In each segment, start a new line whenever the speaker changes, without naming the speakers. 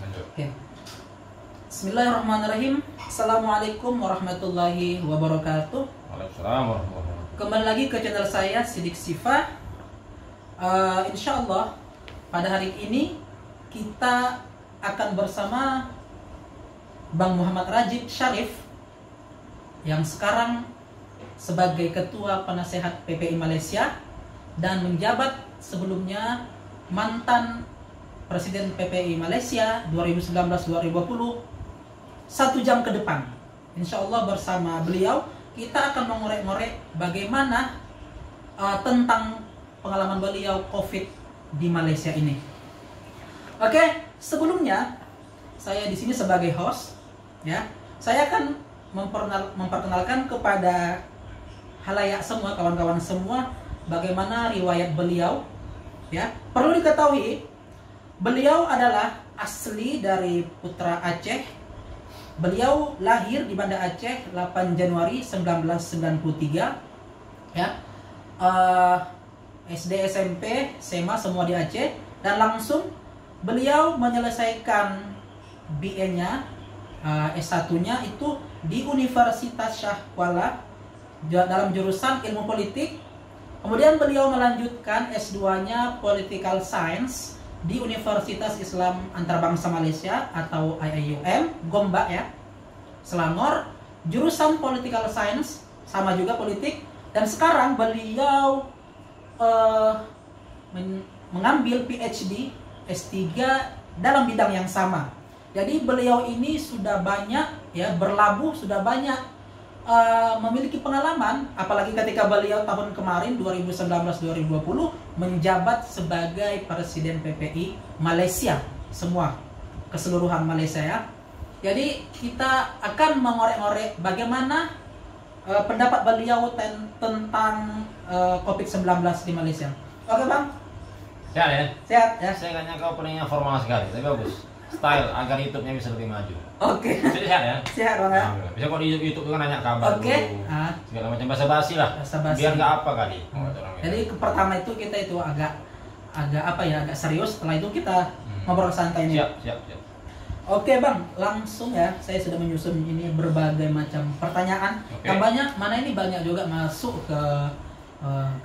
Lanjut.
Oke. Bismillahirrahmanirrahim. Assalamualaikum warahmatullahi wabarakatuh.
Waalaikumsalam warahmatullahi wabarakatuh.
Kembali lagi ke channel saya Sidik Sifa. Insya Allah pada hari ini kita akan bersama Bang Muhammad Rajib Syarif yang sekarang sebagai Ketua Penasehat PPI Malaysia dan menjabat sebelumnya mantan Presiden PPI Malaysia 2019-2020. 1 jam ke depan insya Allah bersama beliau kita akan mengorek-ngorek bagaimana tentang pengalaman beliau COVID di Malaysia ini. Oke, sebelumnya saya di sini sebagai host ya. Saya akan memperkenalkan kepada halayak semua, kawan-kawan semua, bagaimana riwayat beliau ya. Perlu diketahui beliau adalah asli dari Putra Aceh. Beliau lahir di Banda Aceh 8 Januari 1993 ya. SD, SMP, SMA semua di Aceh, dan langsung beliau menyelesaikan BA-nya, S1-nya itu di Universitas Shah Kuala dalam jurusan Ilmu Politik. Kemudian beliau melanjutkan S2-nya Political Science di Universitas Islam Antarabangsa Malaysia atau IIUM, Gombak ya, Selangor, jurusan Political Science, sama juga politik. Dan sekarang beliau mengambil PhD S3 dalam bidang yang sama. Jadi beliau ini sudah banyak ya berlabuh, sudah banyak memiliki pengalaman, apalagi ketika beliau tahun kemarin 2019-2020 menjabat sebagai Presiden PPI Malaysia semua, keseluruhan Malaysia ya. Jadi kita akan mengorek-ngorek bagaimana pendapat beliau tentang COVID-19 di Malaysia. Oke Bang?
Sehat ya?
Sehat ya?
Saya nggak nyangka openingnya formal sekali, tapi bagus. Style agar YouTube-nya bisa lebih maju.
Oke.
Sehat ya?
Sehat Bang ya?
Bisa kok di YouTube itu kan nanya kabar
Oke.
dulu, segala macam basa-basi lah.
Basa-basi.
Biar nggak apa kali.
Jadi pertama itu kita itu agak apa ya, agak serius. Setelah itu kita ngobrol santai nih.
Siap.
Oke Bang, langsung ya. Saya sudah menyusun ini berbagai macam pertanyaan.
Oke.
Yang banyak, mana ini banyak juga masuk ke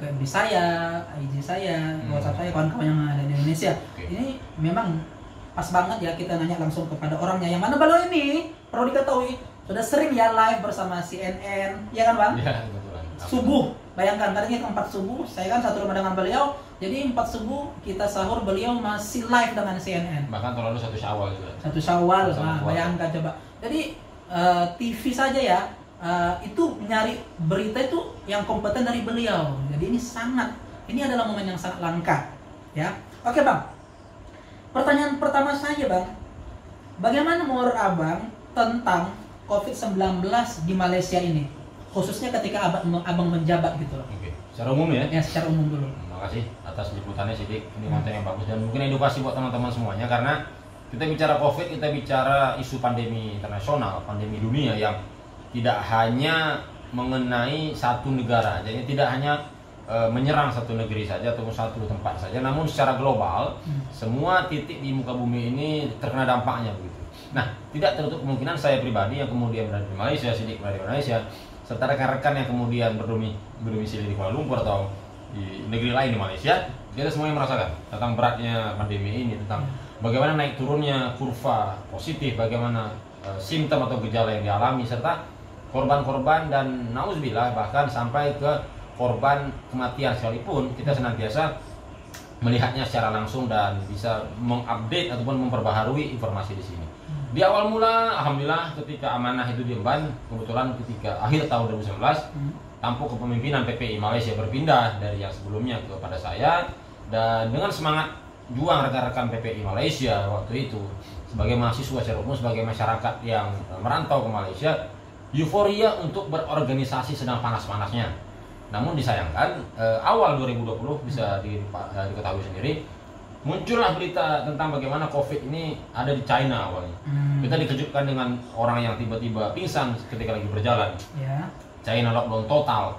FB saya, IG saya, WhatsApp saya, kawan-kawan yang ada di Indonesia.
Oke.
Ini memang pas banget ya kita nanya langsung kepada orangnya. Yang mana beliau ini perlu diketahui sudah sering ya live bersama CNN, ya kan Bang?
Iya, kebetulan.
Subuh, bayangkan tadinya ke 4 subuh, saya kan satu rumah dengan beliau. Jadi 4 subuh kita sahur, beliau masih live dengan CNN.
Bahkan terlalu 1 Syawal juga.
1 Syawal,
Sama
nah,
keluarga.
bayangkan coba. Jadi TV saja ya, itu nyari berita itu yang kompeten dari beliau. Jadi ini adalah momen yang sangat langka ya. Oke Bang, pertanyaan pertama saya Bang, bagaimana menurut Abang tentang COVID-19 di Malaysia ini, khususnya ketika abang menjabat gitu loh.
Oke. Secara umum ya?
Ya secara umum dulu.
Terima kasih atas liputannya Sidik. Ini konten yang bagus dan mungkin edukasi buat teman-teman semuanya, karena kita bicara COVID, kita bicara isu pandemi internasional, pandemi dunia yang tidak hanya mengenai satu negara, jadi tidak hanya menyerang satu negeri saja ataupun satu tempat saja, namun secara global semua titik di muka bumi ini terkena dampaknya begitu. Nah, tidak tertutup kemungkinan saya pribadi yang kemudian berada di Malaysia, Sidik berada di Malaysia, serta rekan-rekan yang kemudian berdomisili di Kuala Lumpur atau di negeri lain di Malaysia, kita semuanya merasakan tentang beratnya pandemi ini, tentang bagaimana naik turunnya kurva positif, bagaimana simptom atau gejala yang dialami, serta korban-korban dan nauzubillah bahkan sampai ke korban kematian, sekalipun kita senantiasa melihatnya secara langsung dan bisa mengupdate ataupun memperbaharui informasi di sini. Di awal mula, alhamdulillah ketika amanah itu diemban, kebetulan ketika akhir tahun 2019, tampuk kepemimpinan PPI Malaysia berpindah dari yang sebelumnya kepada saya, dan dengan semangat juang rekan-rekan PPI Malaysia waktu itu sebagai mahasiswa secara umum, sebagai masyarakat yang merantau ke Malaysia, euforia untuk berorganisasi sedang panas-panasnya. Namun disayangkan awal 2020 bisa diketahui sendiri, muncullah berita tentang bagaimana COVID ini ada di China awalnya. Kita dikejutkan dengan orang yang tiba-tiba pingsan ketika lagi berjalan.
Ya.
China lockdown total,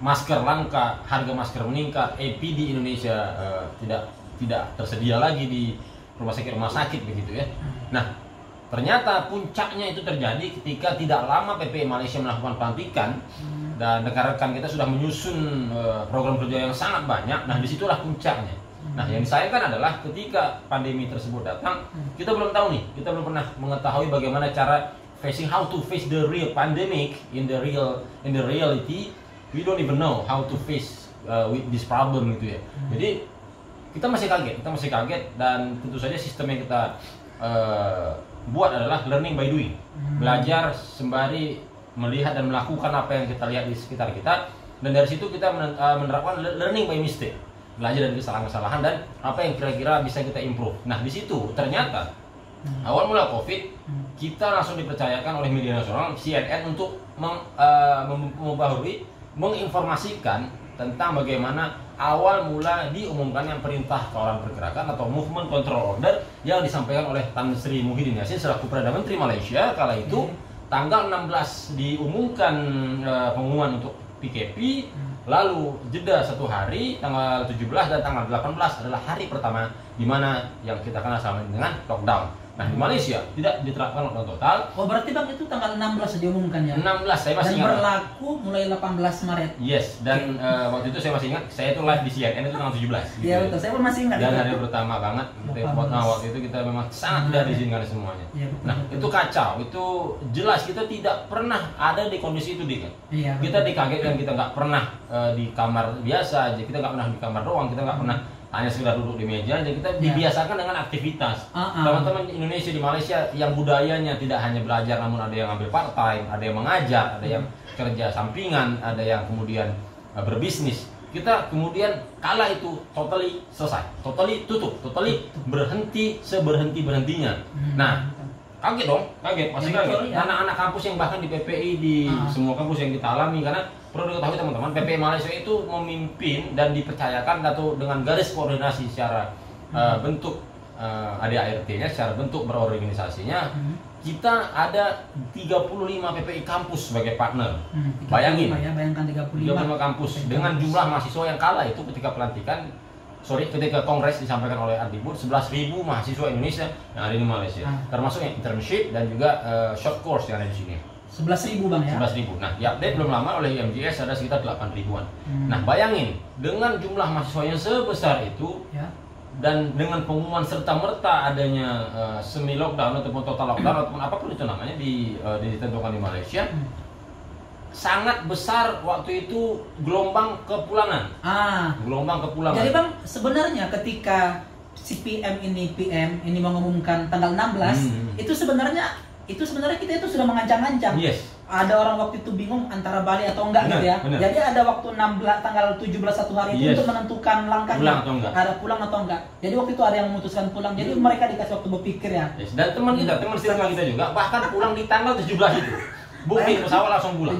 masker langka, harga masker meningkat, APD Indonesia tidak tersedia lagi di rumah sakit begitu ya. Nah, ternyata puncaknya itu terjadi ketika tidak lama PPI Malaysia melakukan pelantikan dan rekan-rekan kita sudah menyusun program kerja yang sangat banyak. Nah, disitulah puncaknya. Nah, yang disayangkan adalah ketika pandemi tersebut datang, kita belum tahu nih, kita belum pernah mengetahui bagaimana cara how to face the real pandemic in the reality. We don't even know how to face with this problem gitu ya. Jadi kita masih kaget dan tentu saja sistem yang kita buat adalah learning by doing, belajar sembari melihat dan melakukan apa yang kita lihat di sekitar kita, dan dari situ kita menerapkan learning by mistake, belajar dari kesalahan-kesalahan dan apa yang kira-kira bisa kita improve. Nah, di situ ternyata awal mula COVID kita langsung dipercayakan oleh media nasional CNN untuk membaharui, menginformasikan tentang bagaimana awal mula diumumkannya perintah kawalan pergerakan atau movement control order yang disampaikan oleh Tan Sri Muhyiddin Yassin selaku Perdana Menteri Malaysia kala itu. Tanggal 16 diumumkan pengumuman untuk PKP, lalu jeda 1 hari, tanggal 17 dan tanggal 18 adalah hari pertama di mana yang kita kenal sama dengan lockdown. Nah, di Malaysia tidak diterapkan lockdown total.
Oh, berarti Bang itu tanggal 16 diumumkan ya?
16, saya masih
dan
ingat.
Berlaku mulai 18 Maret.
Yes, dan waktu itu saya masih ingat, saya itu live di CNN itu tanggal 17 gitu.
Iya, betul. Saya pun masih ingat.
Dan hari pertama banget, waktu itu kita memang sangat tidak diizinkan semuanya.
Ya, betul,
nah,
betul.
Itu kacau, itu jelas kita tidak pernah ada di kondisi itu, Dik.
Iya,
kita dikagetkan, kita nggak pernah di kamar biasa aja, kita nggak pernah di kamar doang, kita nggak pernah hanya sekedar duduk di meja aja, kita dibiasakan dengan aktivitas. Teman-teman Indonesia di Malaysia yang budayanya tidak hanya belajar, namun ada yang ambil part time, ada yang mengajar, ada yang kerja sampingan, ada yang kemudian berbisnis. Kita kemudian kala itu totally selesai, totally tutup, totally berhenti seberhenti-berhentinya. Nah, kaget dong, masih kaget. Anak-anak kampus yang bahkan di PPI, di semua kampus yang kita alami, karena perlu diketahui teman-teman, PPI Malaysia itu memimpin dan dipercayakan atau dengan garis koordinasi secara bentuk ADART-nya, secara bentuk berorganisasinya. Kita ada 35 PPI kampus sebagai partner. Bayangin,
bayangkan 35
kampus dengan jumlah mahasiswa yang kala itu ketika kongres disampaikan oleh Ardibur, 11.000 mahasiswa Indonesia yang ada di Malaysia, termasuk yang internship dan juga short course yang ada di sini.
11.000 Bang ya?
11.000. Nah, diupdate belum lama oleh IMJS ada sekitar 8.000-an. Nah, bayangin dengan jumlah mahasiswa yang sebesar itu dan dengan pengumuman serta-merta adanya semi lockdown ataupun total lockdown ataupun apapun itu namanya ditentukan di Malaysia, sangat besar waktu itu gelombang kepulangan. Gelombang kepulangan.
Jadi Bang, sebenarnya ketika si PM ini mengumumkan tanggal 16, itu sebenarnya kita itu sudah mengancang-ancang.
Yes.
Ada orang waktu itu bingung antara balik atau enggak, gitu ya.
Benar.
Jadi ada waktu tanggal 17 satu hari itu untuk menentukan langkahnya. Ada pulang atau enggak. Jadi waktu itu ada yang memutuskan pulang. Jadi mereka dikasih waktu berpikir ya.
Yes. Dan teman circle kita juga bahkan pulang di tanggal 17 itu. Booking pesawat langsung pulang.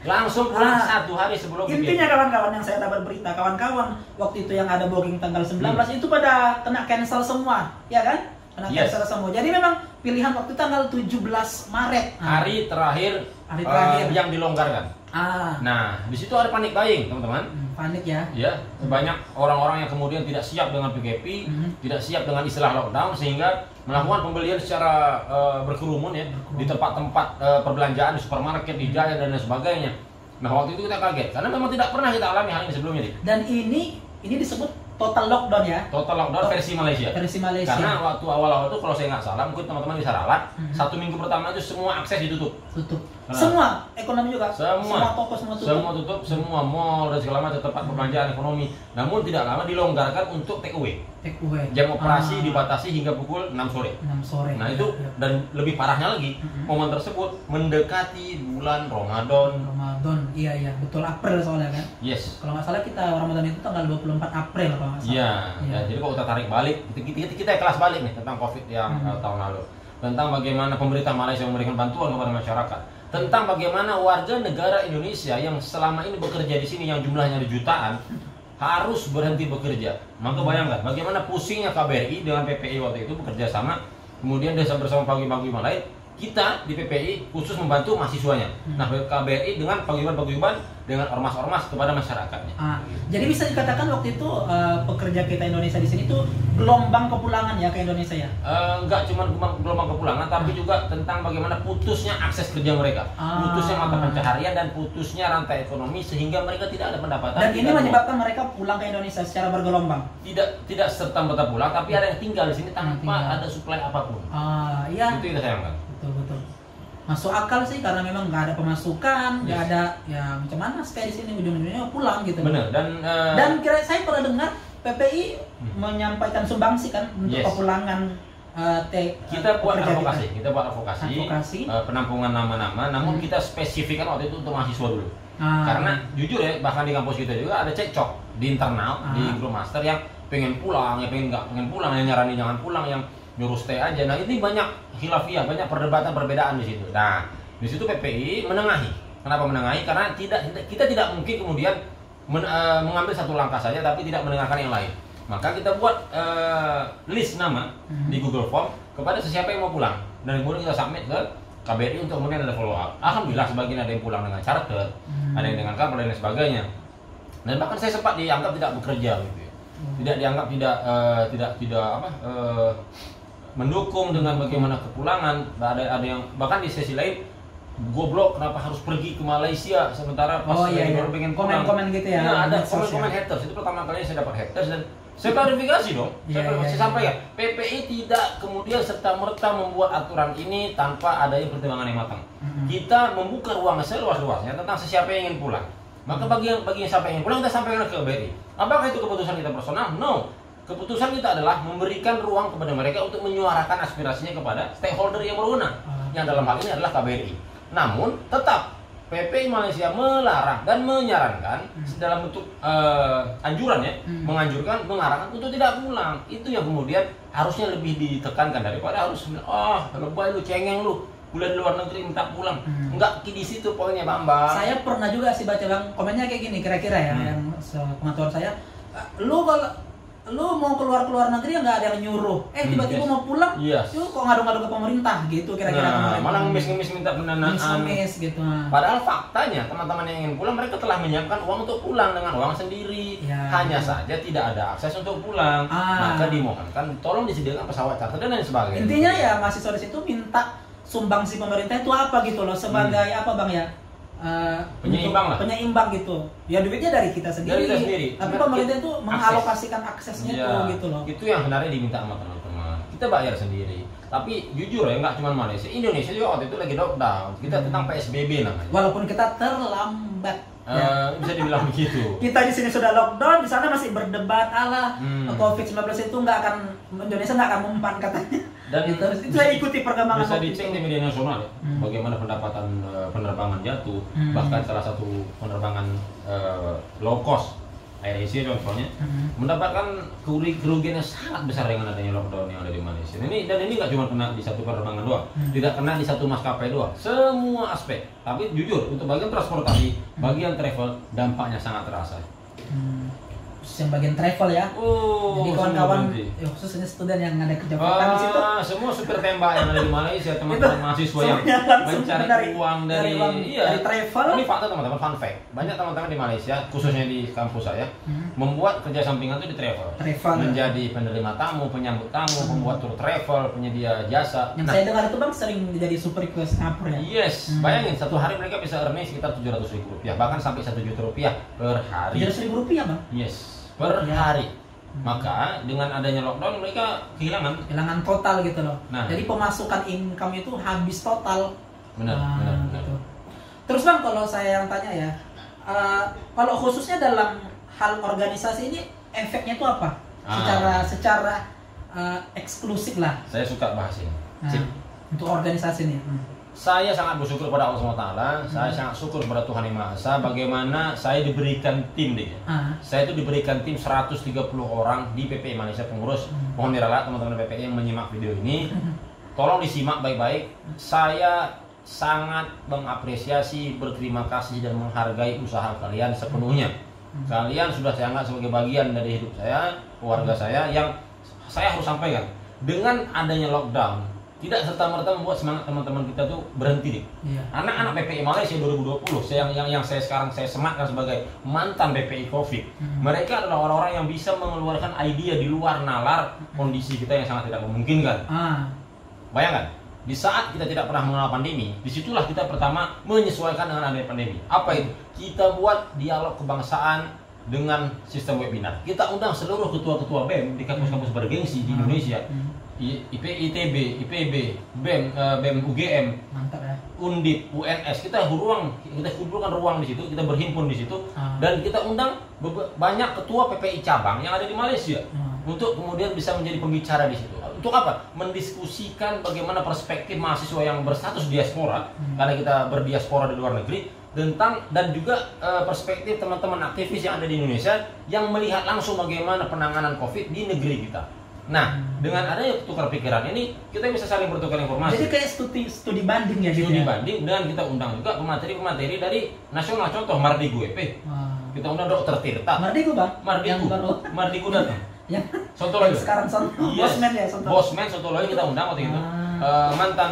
Langsung pulang 1 hari sebelum.
Intinya kawan-kawan yang saya dapat berita, kawan-kawan waktu itu yang ada booking tanggal 19 itu pada kena cancel semua, ya kan? Cancel semua. Jadi memang pilihan waktu tanggal 17 Maret.
Hari terakhir yang dilonggarkan. Nah, di situ ada panik buying, teman-teman.
Panik ya.
Ya, banyak orang-orang yang kemudian tidak siap dengan PKP, tidak siap dengan istilah lockdown sehingga melakukan pembelian secara berkerumun ya di tempat-tempat perbelanjaan, di supermarket, di jalan dan lain sebagainya. Nah, waktu itu kita kaget karena memang tidak pernah kita alami hal ini sebelumnya, Dik.
Dan ini disebut total lockdown ya.
Total lockdown versi Malaysia. Karena waktu awal-awal itu kalau saya nggak salah, mungkin teman-teman bisa ralat, 1 minggu pertama itu semua akses ditutup.
Semua ekonomi juga.
Semua
toko semua tutup.
Semua mall dan segala macam tempat perbelanjaan ekonomi. Namun tidak lama dilonggarkan untuk take away. Jam operasi dibatasi hingga pukul 6 sore. Nah, itu dan lebih parahnya lagi, momen tersebut mendekati bulan Ramadan.
Iya, betul, April soalnya kan.
Yes.
Kalau nggak salah kita Ramadan itu tanggal 24 April kalau nggak salah.
Iya. Jadi kalau kita tarik balik, kita kelas balik nih tentang COVID yang tahun lalu. Tentang bagaimana pemerintah Malaysia memberikan bantuan kepada masyarakat. Tentang bagaimana warga negara Indonesia yang selama ini bekerja di sini yang jumlahnya ada jutaan harus berhenti bekerja. Maka bayangkan bagaimana pusingnya KBRI dengan PPI waktu itu bekerja sama. Kemudian desa bersama pagi-pagi lain kita di PPI khusus membantu mahasiswanya. Nah, KBRI dengan paguyuban dengan ormas-ormas kepada masyarakatnya.
Jadi bisa dikatakan waktu itu pekerja kita Indonesia di sini tuh gelombang kepulangan ya ke Indonesia ya?
Enggak cuma gelombang kepulangan, tapi juga tentang bagaimana putusnya akses kerja mereka, putusnya mata pencaharian dan putusnya rantai ekonomi sehingga mereka tidak ada pendapatan.
Dan ini menyebabkan mereka pulang ke Indonesia secara bergelombang.
Tidak serta-merta pulang, tapi ada yang tinggal di sini tanpa ada suplai apapun.
Iya.
Itu kita sayangkan.
Betul. Masuk akal sih karena memang nggak ada pemasukan, nggak ada ya macam mana stay di sini ujung-ujungnya pulang gitu.
Benar
dan kira saya pernah dengar PPI menyampaikan sumbangsi kan untuk kepulangan
kita buat advokasi, penampungan nama-nama, namun kita spesifikkan waktu itu untuk mahasiswa dulu. Karena jujur ya, bahkan di kampus kita juga ada cekcok di internal di grup master yang pengen pulang, ya nggak pengen pulang, yang nyaranin jangan pulang, yang nyuruh stay aja. Nah, ini banyak khilafiyah, banyak perdebatan perbedaan di situ. Nah, di situ PPI menengahi. Kenapa menengahi? Karena kita tidak mungkin kemudian mengambil satu langkah saja tapi tidak mendengarkan yang lain. Maka kita buat list nama di Google Form kepada sesiapa yang mau pulang, dan kemudian kita submit ke KBRI untuk kemudian ada follow up. Alhamdulillah sebagian ada yang pulang dengan charter, ada yang dengan kapal dan lain sebagainya. Dan bahkan saya sempat dianggap tidak bekerja gitu ya. Tidak dianggap tidak mendukung dengan bagaimana kepulangan. Ada yang bahkan di sesi lain goblok kenapa harus pergi ke Malaysia sementara pas baru pengen pulang.
Komen-komen gitu ya.
Nah, ada komen-komen haters. Itu pertama kalinya saya dapat haters dan saya klarifikasi dong. Saya sampaikan PPI tidak kemudian serta-merta membuat aturan ini tanpa adanya pertimbangan yang matang. Kita membuka ruang seluas-luasnya tentang siapa yang ingin pulang. Maka bagi yang siapa yang ingin pulang kita sampaikan ke KBRI. Apakah itu keputusan kita personal? No. Keputusan kita adalah memberikan ruang kepada mereka untuk menyuarakan aspirasinya kepada stakeholder yang berwenang, yang dalam hal ini adalah KBRI. Namun tetap PPI Malaysia melarang dan menyarankan dalam bentuk anjuran ya, mengarahkan untuk tidak pulang. Itu yang kemudian harusnya lebih ditekankan daripada harus lebay lu, cengeng lu, kuliah di luar negeri minta pulang. Enggak di situ poinnya, Bambang.
Saya pernah juga sih baca Bang, komennya kayak gini kira-kira ya, yang pengetahuan saya, lu mau keluar negeri nggak ada yang nyuruh, tiba-tiba mau pulang, lu kok ngadu-ngadu ke pemerintah gitu kira-kira.
Malah ngemis-ngemis minta pendanaan.
Gitu.
Padahal faktanya teman-teman yang ingin pulang mereka telah menyiapkan uang untuk pulang dengan uang sendiri. Hanya saja tidak ada akses untuk pulang. Maka dimohonkan tolong disediakan pesawat charter dan lain sebagainya.
Intinya ya mahasiswa di situ minta sumbangsi pemerintah itu apa gitu loh, sebagai apa Bang ya? Penyeimbang gitu. Ya duitnya dari kita sendiri. Tapi pemerintah itu mengalokasikan aksesnya gitu loh.
Itu yang sebenarnya diminta sama teman-teman. Kita bayar sendiri. Tapi jujur ya, nggak cuma Malaysia, Indonesia juga waktu itu lagi lockdown. Kita tentang PSBB namanya.
Walaupun kita terlambat.
Bisa dibilang begitu.
Kita di sini sudah lockdown, di sana masih berdebat COVID-19 itu Indonesia nggak akan mempan katanya.
Dan
itu saya ikuti perkembangan.
Bisa dicek di media nasional ya, bagaimana pendapatan penerbangan jatuh. Bahkan salah satu penerbangan low cost AirAsia contohnya mendapatkan kerugian yang sangat besar dengan adanya lockdown yang ada di Malaysia. Ini nggak cuma kena di satu penerbangan doang, tidak kena di satu maskapai doang, semua aspek. Tapi jujur untuk bagian transportasi, bagian travel dampaknya sangat terasa.
Yang bagian travel ya. Jadi kawan-kawan, khususnya student yang ada kerja di situ.
Semua supir tembak yang ada di Malaysia, teman-teman mahasiswa yang mencari uang dari
travel.
Ini fakta teman-teman, fun fact. Banyak teman-teman di Malaysia, khususnya di kampus saya, membuat kerja sampingan itu di travel. Menjadi penerima tamu, penyambut tamu, membuat tour travel, penyedia jasa.
Yang saya dengar itu Bang sering jadi super ke Singapura ya.
Yes, bayangin satu hari mereka bisa earning sekitar Rp700.000, bahkan sampai Rp1 juta per hari.
Rp700.000 Bang?
Yes. Per hari. Maka dengan adanya lockdown mereka kehilangan
total gitu loh. Jadi pemasukan income itu habis total.
Benar.
Gitu. Terus Bang, kalau saya yang tanya ya, kalau khususnya dalam hal organisasi ini efeknya itu apa? Secara eksklusif lah.
Saya suka bahas ini.
Untuk organisasi ini.
Saya sangat bersyukur kepada Allah SWT. Saya sangat syukur kepada Tuhan Yang Maha Esa. Bagaimana saya diberikan tim nih. Saya itu diberikan tim 130 orang di PPI Malaysia pengurus. Mohon diralat teman-teman PPI yang menyimak video ini, tolong disimak baik-baik. Saya sangat mengapresiasi, berterima kasih dan menghargai usaha kalian sepenuhnya. Kalian sudah saya anggap sebagai bagian dari hidup saya, keluarga saya, yang saya harus sampaikan. Dengan adanya lockdown, tidak serta-merta membuat semangat teman-teman kita tuh berhenti nih.
Iya.
Anak-anak PPI Malaysia 2020, yang saya sekarang saya sematkan sebagai mantan PPI COVID, mereka adalah orang-orang yang bisa mengeluarkan ide di luar nalar kondisi kita yang sangat tidak memungkinkan. Bayangkan, di saat kita tidak pernah mengenal pandemi, disitulah kita pertama menyesuaikan dengan adanya pandemi. Apa itu? Kita buat dialog kebangsaan dengan sistem webinar. Kita undang seluruh ketua-ketua BEM di kampus-kampus bergengsi di Indonesia. ITB, IPB, BEM, BEM UGM,
Mantap ya.
Undip, UNS, kita kumpulkan ruang di situ, kita berhimpun di situ, dan kita undang banyak ketua PPI cabang yang ada di Malaysia untuk kemudian bisa menjadi pembicara di situ. Untuk apa? Mendiskusikan bagaimana perspektif mahasiswa yang berstatus diaspora, karena kita berdiaspora di luar negeri, tentang dan juga perspektif teman-teman aktivis yang ada di Indonesia yang melihat langsung bagaimana penanganan COVID di negeri kita. Nah, dengan adanya tukar pikiran ini, kita bisa saling bertukar informasi.
Jadi kayak studi banding ya gitu.
Studi banding, dan kita undang juga pemateri-pemateri dari nasional. Contoh Mardigu EP. Kita undang Dr. Tirta.
Mardigu bang?
Mardigu.
Yang baru.
Mardigu datang.
Yang
Sontoloyo.
sekarang
Yes.
Bosman ya Sontoloyo.
Bosman Sontoloyo kita undang waktu itu. Mantan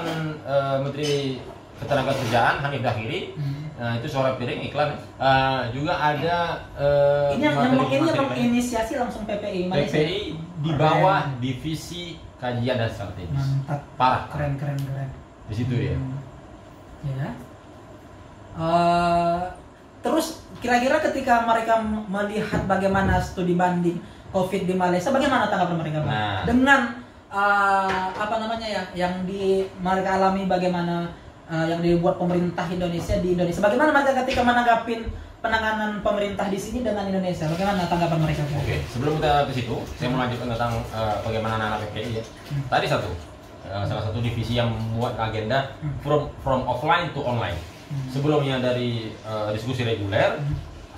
Menteri Ketenagakerjaan Hanif Dahiri. Nah, itu suara piring iklan. Juga ada
ini yang menginisiasi langsung PPI Malaysia.
PPI di bawah divisi kajian dan strategis.
Mantap.
Parah.
Keren.
Di situ dia.
Ya. Terus kira-kira ketika mereka melihat bagaimana studi banding COVID di Malaysia, bagaimana tanggapan mereka, Bang?
Nah.
Dengan apa namanya ya, yang mereka alami, bagaimana yang dibuat pemerintah Indonesia di Indonesia. Bagaimana mereka ketika menanggapin penanganan pemerintah di sini dengan Indonesia? Bagaimana tanggapan mereka?
Oke, sebelum kita ke situ, saya mau lanjutkan tentang bagaimana anak-anak PPI ya. Tadi salah satu divisi yang membuat agenda from offline to online. Sebelumnya dari diskusi reguler,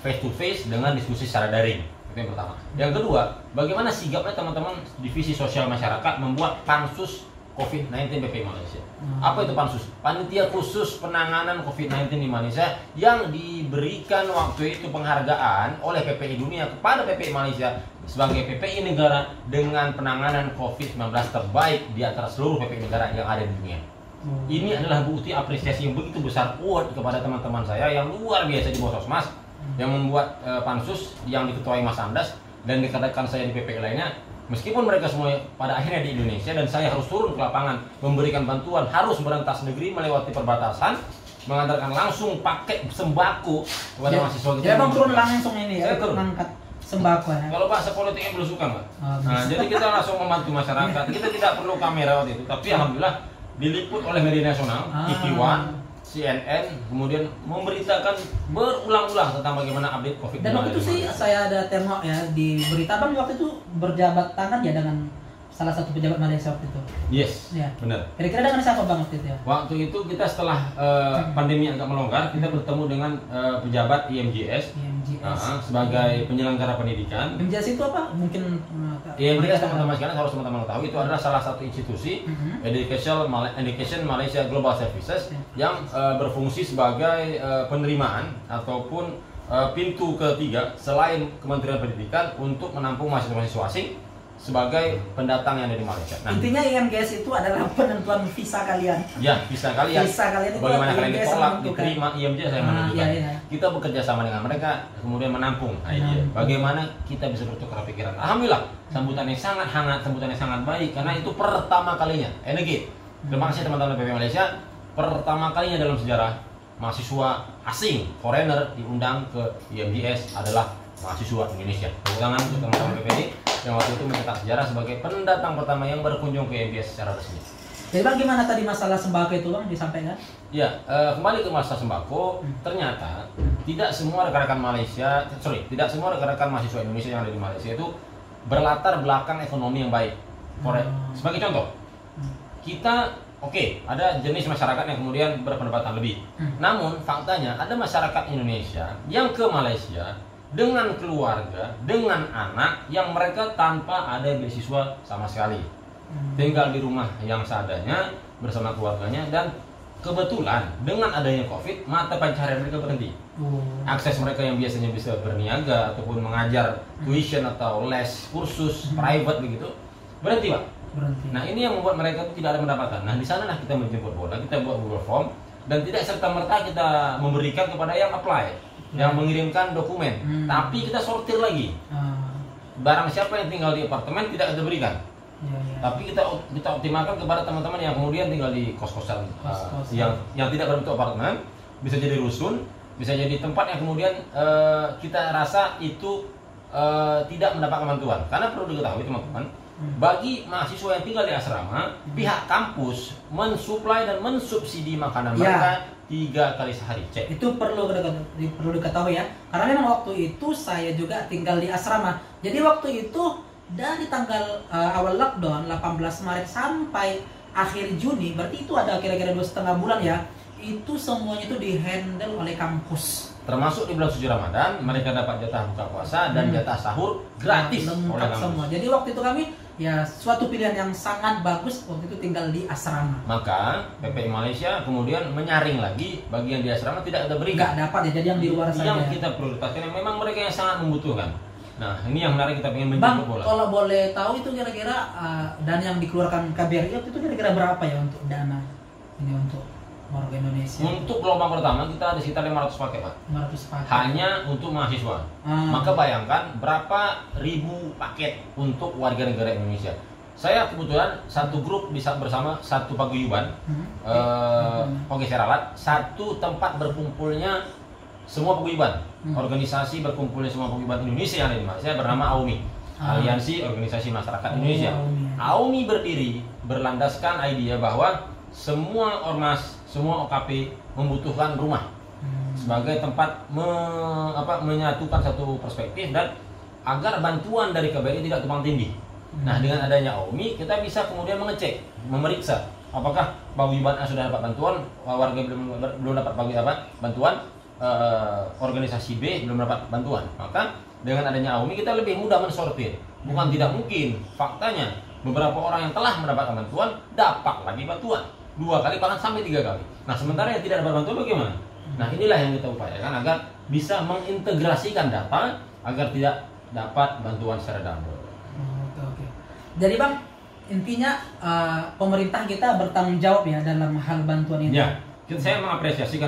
face to face dengan diskusi secara daring. Itu yang pertama. Yang kedua, bagaimana sigapnya teman-teman divisi sosial masyarakat membuat pansus COVID-19 PPI Malaysia. Apa itu pansus? Panitia khusus penanganan COVID-19 di Malaysia yang diberikan waktu itu penghargaan oleh PPI Dunia kepada PPI Malaysia sebagai PPI negara dengan penanganan COVID-19 terbaik di antara seluruh PPI negara yang ada di dunia. Ini adalah bukti apresiasi yang begitu besar kuat kepada teman-teman saya yang luar biasa di bawah Sosmas yang membuat pansus yang diketuai Mas Andas dan rekan-rekan saya di PPI lainnya. Meskipun mereka semua pada akhirnya di Indonesia dan saya harus turun ke lapangan memberikan bantuan, harus merentas negeri melewati perbatasan, mengantarkan langsung paket sembako kepada mahasiswa kita.
Ya bang, turun langsung ini ya, mengangkat sembako ya.
Kalau bahasa politiknya belusukan Pak. Jadi kita langsung membantu masyarakat. Kita tidak perlu kamera waktu itu, tapi alhamdulillah diliput oleh media nasional, TV1, CNN, kemudian memberitakan berulang-ulang tentang bagaimana update COVID.
Dan waktu itu sih saya ada tengok ya di berita, bang waktu itu berjabat tangan ya dengan salah satu pejabat Malaysia waktu itu.
Yes, ya. Benar.
Kira-kira dengan siapa bang waktu itu ya?
Waktu itu kita setelah pandemi agak melonggar, kita bertemu dengan pejabat IMJS sebagai penyelenggara pendidikan.
IMJS itu apa? Mungkin
IMJS teman-teman sekalian harus teman-teman tahu itu adalah salah satu institusi Education Malaysia Global Services yang berfungsi sebagai penerimaan ataupun pintu ketiga selain Kementerian Pendidikan untuk menampung mahasiswa-mahasiswa asing sebagai pendatang yang ada di Malaysia.
Nah, intinya IMGS itu adalah penentuan visa kalian.
Ya, visa kalian. Itu bagaimana kalian ditolak, diterima IMGS saya menentukan. Kita bekerja sama dengan mereka, kemudian menampung ide. Bagaimana kita bisa bertukar pikiran. Alhamdulillah, sambutannya sangat hangat, sambutannya sangat baik karena itu pertama kalinya. Energi. Terima kasih teman-teman PPI Malaysia. Pertama kalinya dalam sejarah mahasiswa asing, foreigner diundang ke IMGS adalah mahasiswa Indonesia. Tepuk tangan untuk teman-teman PPI yang waktu itu mencetak sejarah sebagai pendatang pertama yang berkunjung ke IMGS secara resmi.
Jadi bang, gimana tadi masalah sembako itu bang disampaikan?
Ya, kembali ke masalah sembako, ternyata tidak semua rekan-rekan mahasiswa Indonesia yang ada di Malaysia itu berlatar belakang ekonomi yang baik. Sebagai contoh, kita ada jenis masyarakat yang kemudian berpendapatan lebih. Namun faktanya ada masyarakat Indonesia yang ke Malaysia dengan keluarga, dengan anak yang mereka tanpa ada beasiswa sama sekali. Tinggal di rumah yang seadanya bersama keluarganya dan kebetulan dengan adanya COVID, mata pencaharian mereka berhenti. Akses mereka yang biasanya bisa berniaga ataupun mengajar tuition atau les kursus private begitu berhenti Pak.
Berhenti.
Nah ini yang membuat mereka itu tidak ada pendapatan. Nah di sana kita menjemput bola, kita buat Google Form dan tidak serta merta kita memberikan kepada yang apply, yang mengirimkan dokumen. Tapi kita sortir lagi. Barang siapa yang tinggal di apartemen tidak kita berikan. Tapi kita optimalkan kepada teman-teman yang kemudian tinggal di kos-kosan yang tidak berbentuk apartemen, bisa jadi rusun, bisa jadi tempat yang kemudian kita rasa itu tidak mendapatkan bantuan. Karena perlu diketahui teman-teman, bagi mahasiswa yang tinggal di asrama, pihak kampus mensuplai dan mensubsidi makanan mereka 3 kali sehari. Cek.
Itu perlu diketahui ya. Karena memang waktu itu saya juga tinggal di asrama. Jadi waktu itu dari tanggal awal lockdown 18 Maret sampai akhir Juni, berarti itu ada kira-kira 2,5 bulan ya. Itu semuanya itu dihandle oleh kampus.
Termasuk di bulan suci Ramadan, mereka dapat jatah buka puasa dan jatah sahur gratis oleh kampus.
Semua. Jadi waktu itu kami ya suatu pilihan yang sangat bagus waktu itu tinggal di asrama.
Maka PPI Malaysia kemudian menyaring lagi bagi yang di asrama tidak ada berikan.
Nggak dapat ya, jadi yang di luar saja.
Yang kita prioritaskan yang memang mereka yang sangat membutuhkan. Nah ini yang menarik, kita ingin
Bang,
menjemput bola.
kalau boleh tahu itu kira-kira dana yang dikeluarkan KBRI waktu itu kira-kira berapa ya untuk dana ini untuk warga Indonesia?
Untuk gelombang pertama kita ada sekitar 500 paket Pak.
500 paket.
Hanya untuk mahasiswa. Maka bayangkan berapa ribu paket untuk warga negara Indonesia. Saya kebetulan satu grup bisa bersama satu paguyuban, Oke Seralat, satu tempat berkumpulnya semua paguyuban. Organisasi berkumpulnya semua paguyuban Indonesia yang ada di Malaysia bernama AUMI, Aliansi Organisasi Masyarakat Indonesia. AUMI berdiri berlandaskan idea bahwa semua ormas, semua OKP membutuhkan rumah sebagai tempat menyatukan satu perspektif dan agar bantuan dari KBRI tidak tumpang tindih. Nah dengan adanya AUMI kita bisa kemudian mengecek, memeriksa apakah paguyuban A sudah dapat bantuan, warga belum dapat bantuan, organisasi B belum dapat bantuan. Maka dengan adanya AUMI kita lebih mudah mensortir. Bukan tidak mungkin, faktanya beberapa orang yang telah mendapatkan bantuan dapat lagi bantuan 2 kali bahkan sampai 3 kali. Nah sementara yang tidak dapat bantuan bagaimana? Nah inilah yang kita upayakan agar bisa mengintegrasikan data agar tidak dapat bantuan secara double.
Oke. Jadi Bang, intinya pemerintah kita bertanggung jawab ya dalam hal bantuan ini.
Ya, saya mengapresiasi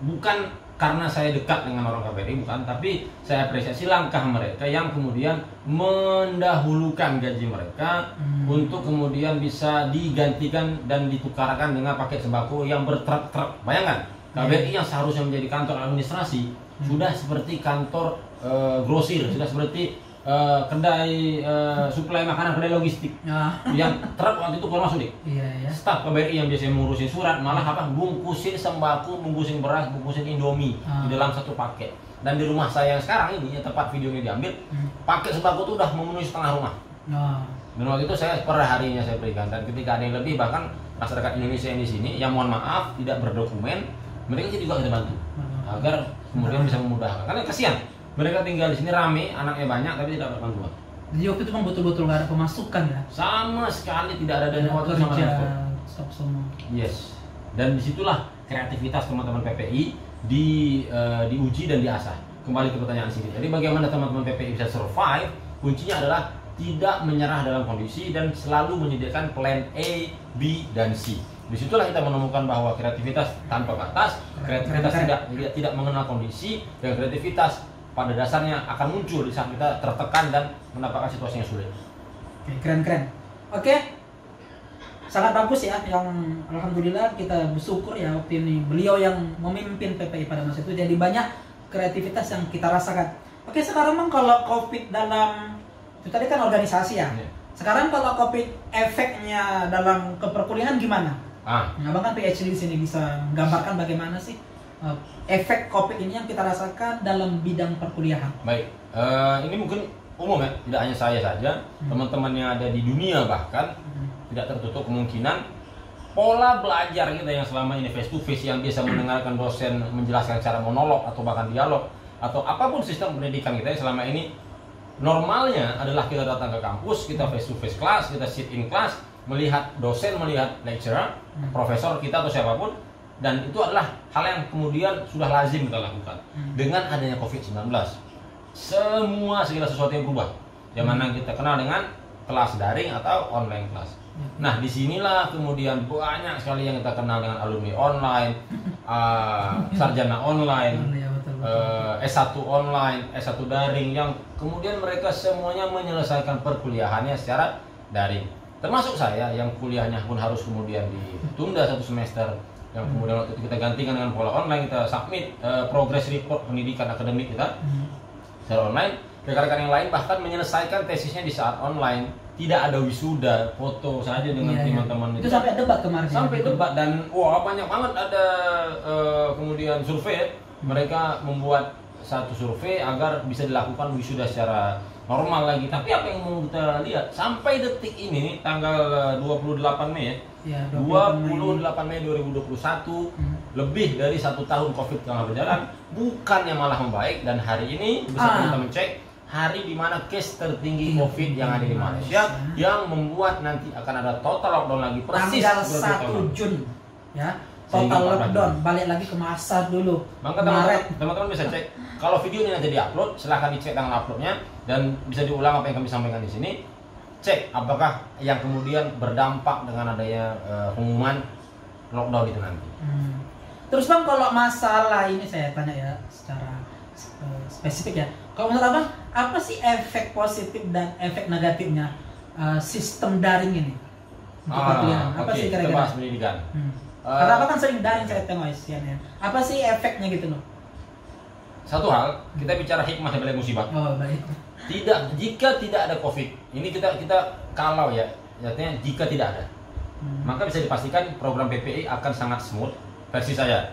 bukan karena saya dekat dengan orang KBRI, bukan, tapi saya apresiasi langkah mereka yang kemudian mendahulukan gaji mereka untuk kemudian bisa digantikan dan ditukarkan dengan paket sembako yang bertruk-truk. Bayangkan, KBRI yang seharusnya menjadi kantor administrasi sudah seperti kantor grosir, sudah seperti kedai suplai makanan, kedai logistik yang truk waktu itu keluar masuk nih. Staf KBRI yang biasanya mengurusin surat malah bungkusin sembako, bungkusin beras, bungkusin Indomie di dalam satu paket. Dan di rumah saya yang sekarang ini, tempat video ini diambil, paket sembako itu udah memenuhi setengah rumah. Dan waktu itu saya per harinya saya berikan, dan ketika ada yang lebih bahkan masyarakat Indonesia yang di sini yang mohon maaf tidak berdokumen, mereka juga kita bantu agar kemudian bisa memudahkan. Karena kasihan mereka tinggal di sini rame, anaknya banyak tapi tidak dapat bantuan.
Jadi waktu itu memang betul-betul nggak ada pemasukan ya?
Sama sekali tidak ada, dan waktu sama
stop semua.
Yes. Dan disitulah kreativitas teman-teman PPI diuji dan diasah. Kembali ke pertanyaan sini. Jadi bagaimana teman-teman PPI bisa survive? Kuncinya adalah tidak menyerah dalam kondisi dan selalu menyediakan plan A, B, dan C. Disitulah kita menemukan bahwa kreativitas tanpa batas, kreativitas tidak mengenal kondisi, dan kreativitas pada dasarnya akan muncul di saat kita tertekan dan mendapatkan situasi yang sulit.
Keren. Oke, sangat bagus ya. Yang alhamdulillah kita bersyukur ya waktu ini beliau yang memimpin PPI pada masa itu. Jadi banyak kreativitas yang kita rasakan. Oke, sekarang Bang, kalau COVID dalam itu tadi kan organisasi ya. Sekarang kalau COVID efeknya dalam keperkuliahan gimana? Abang kan PhD di sini, bisa menggambarkan bagaimana sih efek COVID ini yang kita rasakan dalam bidang perkuliahan.
Baik, ini mungkin umum ya, tidak hanya saya saja, teman-teman yang ada di dunia bahkan tidak tertutup kemungkinan pola belajar kita yang selama ini face to face, yang biasa mendengarkan dosen menjelaskan secara monolog atau bahkan dialog atau apapun sistem pendidikan kita yang selama ini normalnya adalah kita datang ke kampus, kita face to face kelas, kita sit in kelas, melihat dosen, melihat lecturer, profesor kita atau siapapun. Dan itu adalah hal yang kemudian sudah lazim kita lakukan. Dengan adanya COVID-19, segala sesuatu yang berubah. Yang mana kita kenal dengan kelas daring atau online kelas. Nah, disinilah kemudian banyak sekali yang kita kenal dengan alumni online, sarjana online, S1 online, S1 daring, yang kemudian mereka semuanya menyelesaikan perkuliahannya secara daring. Termasuk saya yang kuliahnya pun harus kemudian ditunda 1 semester, yang kemudian waktu itu kita gantikan dengan pola online, kita submit progress report pendidikan akademik kita secara online. Rekan-rekan yang lain bahkan menyelesaikan tesisnya di saat online, tidak ada wisuda, foto saja dengan teman-teman
itu sampai debat kemarin.
Sampai debat, dan wah banyak banget ada kemudian survei. Mereka membuat satu survei agar bisa dilakukan wisuda secara normal lagi. Tapi apa yang mau kita lihat sampai detik ini tanggal 28 Mei ya, 28 Mei 2021, lebih dari 1 tahun Covid tengah berjalan, bukannya malah membaik, dan hari ini bisa kita mencek hari di mana case tertinggi Covid yang ada di Malaysia, yang membuat nanti akan ada total lockdown lagi persis
tanggal 1 Jun ya. Total lockdown, balik lagi ke masa dulu.
Maka teman-teman bisa cek. Kalau video ini nanti diupload, silahkan dicek tanggal uploadnya, dan bisa diulang apa yang kami sampaikan di sini. Cek apakah yang kemudian berdampak dengan adanya pengumuman lockdown itu nanti.
Terus Bang, kalau masalah ini saya tanya ya secara spesifik ya. Kalau menurut Abang, apa sih efek positif dan efek negatifnya sistem daring ini untuk perkuliahan? Apa sih kira-kira?
Bahas pendidikan.
Karena Abang kan sering daring, saya tengok isiannya. Apa sih efeknya gitu loh?
Satu hal, kita bicara hikmah dari musibah.
Oh, baik.
Jika tidak ada Covid, ini kita kalau ya, artinya jika tidak ada, maka bisa dipastikan program PPI akan sangat smooth versi saya.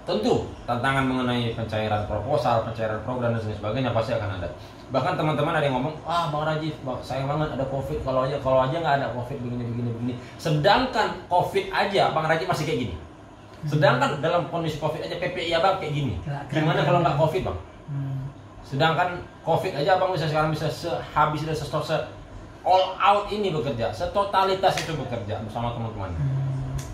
Tentu tantangan mengenai pencairan proposal, pencairan program dan sebagainya pasti akan ada. Bahkan teman-teman ada yang ngomong, Bang Rajif, sayang banget ada Covid, kalau aja nggak ada Covid begini. Sedangkan Covid aja Bang Rajif masih kayak gini. Sedangkan dalam kondisi Covid aja PPI Abang kayak gini. Gimana kalau nggak Covid, Bang? Sedangkan Covid aja Abang sekarang bisa sehabis dan all out ini bekerja, setotalitas itu bekerja bersama teman-teman.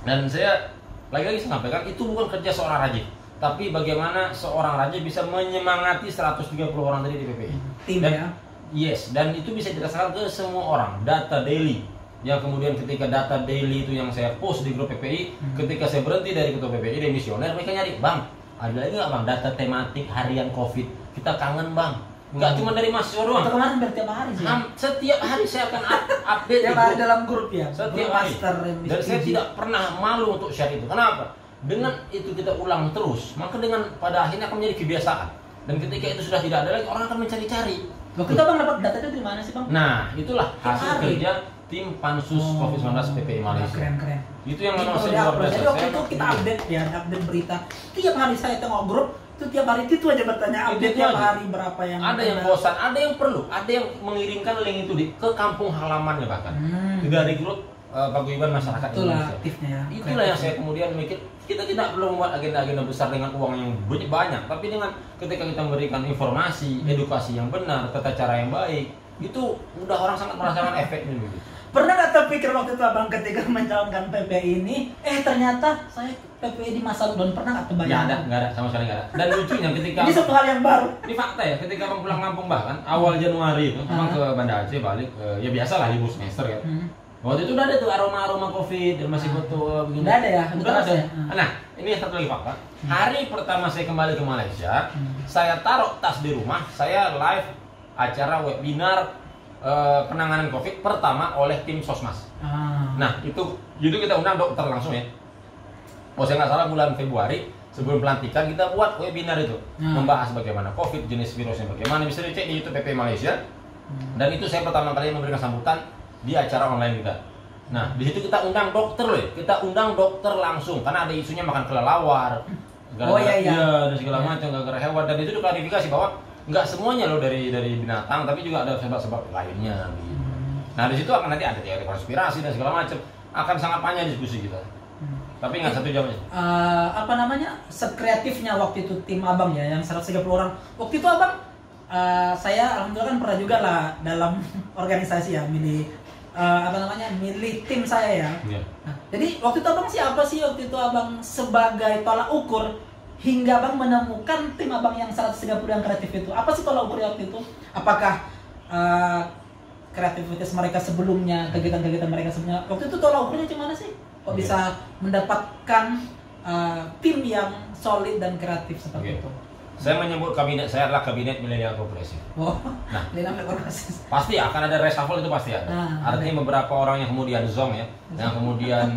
Dan saya lagi-lagi sampaikan, itu bukan kerja seorang Rajif, tapi bagaimana seorang Rajif bisa menyemangati 130 orang tadi di PPI.
Tim
dan,
ya?
Yes, dan itu bisa dirasakan ke semua orang. Data daily, yang kemudian ketika data daily itu yang saya post di grup PPI, ketika saya berhenti dari ketua PPI, demisioner, mereka nyari, Bang, ada lagi nggak Bang data tematik harian Covid? Kita kangen Bang. Nggak cuma dari mahasiswa doang.
Kemarin setiap hari sih.
Setiap hari saya akan update
di grup. Dalam grup ya.
Setiap hari. Dan saya tidak pernah malu untuk share itu. Kenapa? Dengan itu kita ulang terus, maka dengan pada akhirnya akan menjadi kebiasaan. Dan ketika itu sudah tidak ada lagi, orang akan mencari-cari.
Loh, kita Bang dapat data itu dari mana sih Bang?
Nah, itulah hasil kerja tim Pansus COVID-19 PPI Malaysia.
Keren.
Itu yang memang saya luar biasa.
Jadi waktu itu kita update berita. Tiap hari saya tengok grup, itu tiap hari itu aja bertanya update tiap hari berapa yang
ada yang bosan, ada yang perlu, ada yang mengirimkan link itu ke kampung halamannya bahkan. Dari grup paguyuban masyarakat Indonesia. Itulah yang saya kemudian mikir, kita tidak perlu membuat agenda-agenda besar dengan uang yang banyak, tapi dengan ketika kita memberikan informasi, edukasi yang benar, tata cara yang baik, itu udah orang sangat merasakan efeknya begitu.
Pernah nggak terpikir waktu itu Abang ketika mencalonkan PPI ini, ternyata saya PPI di masa lockdown, pernah nggak terbayang?
Nggak ada, sama sekali nggak ada. Dan lucunya ketika
ini satu hal yang baru.
Ini fakta ya, ketika Bang pulang kampung bahkan awal Januari itu, Bang ke Banda Aceh balik, ya biasalah libur semester ya. Waktu itu udah ada tuh aroma Covid dan masih betul begini.
Udah ada ya?
Udah ada. Nah, ini satu lagi fakta. Hari pertama saya kembali ke Malaysia, saya taruh tas di rumah, saya live acara webinar penanganan Covid pertama oleh tim Sosmas. Nah, itu kita undang dokter langsung ya. Saya nggak salah bulan Februari sebelum pelantikan kita buat webinar itu, membahas bagaimana Covid, jenis virusnya bagaimana, bisa dicek di YouTube PP Malaysia. Dan itu saya pertama kali memberikan sambutan di acara online kita. Nah, di situ kita undang dokter loh, kita undang dokter langsung karena ada isunya makan kelelawar, gara-gara dan segala macam, gara-gara hewan, dan itu diklarifikasi bahwa nggak semuanya loh dari binatang, tapi juga ada sebab-sebab lainnya. Nah, di situ akan nanti ada teori konspirasi dan segala macam, akan sangat panjang diskusi kita. Tapi nggak 1 jam aja.
Sekreatifnya waktu itu tim Abang ya, yang 130 orang. Waktu itu Abang, saya alhamdulillah kan pernah juga lah dalam organisasi ya, milih tim saya ya. Nah, jadi waktu itu Abang siapa sih waktu itu Abang sebagai tolak ukur hingga Abang menemukan tim Abang yang 130 yang kreatif itu? Apa sih tolak ukurnya waktu itu? Apakah kreativitas mereka sebelumnya, kegiatan-kegiatan mereka sebelumnya. Waktu itu tolak ukurnya gimana sih? Kok bisa mendapatkan tim yang solid dan kreatif seperti itu?
Saya menyebut kabinet saya adalah kabinet milenial progresif.
Oh,
nah,
milenial progresif.
Pasti akan ada reshuffle, itu pasti ada. Artinya beberapa orang yang kemudian zong ya, yang kemudian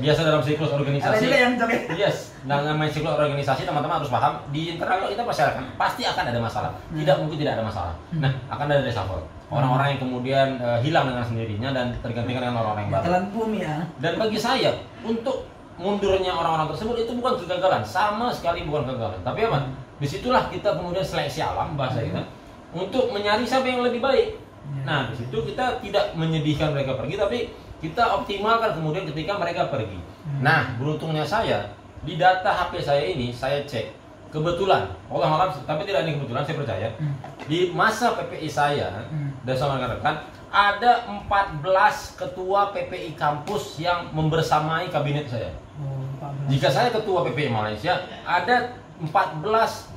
biasa dalam siklus organisasi.
Ada juga yang zong ya?
Yes, dalam siklus organisasi teman-teman harus paham di internal kita pasti akan ada masalah. Tidak mungkin tidak ada masalah. Nah, akan ada reshuffle. Orang-orang yang kemudian hilang dengan sendirinya dan tergantikan dengan orang-orang yang baru.
Telan bumi ya.
Dan bagi saya, untuk mundurnya orang-orang tersebut itu bukan kegagalan, sama sekali bukan kegagalan. Tapi apa? Disitulah kita kemudian seleksi alam bahasa kita untuk mencari siapa yang lebih baik. Nah, di situ kita tidak menyedihkan mereka pergi, tapi kita optimalkan kemudian ketika mereka pergi. Nah, beruntungnya saya di data HP saya ini saya cek kebetulan, Allah alam, tapi tidak ini kebetulan, saya percaya di masa PPI saya dan sama rekan-rekan ada 14 ketua PPI kampus yang membersamai kabinet saya. Jika saya ketua PPI Malaysia, ada 14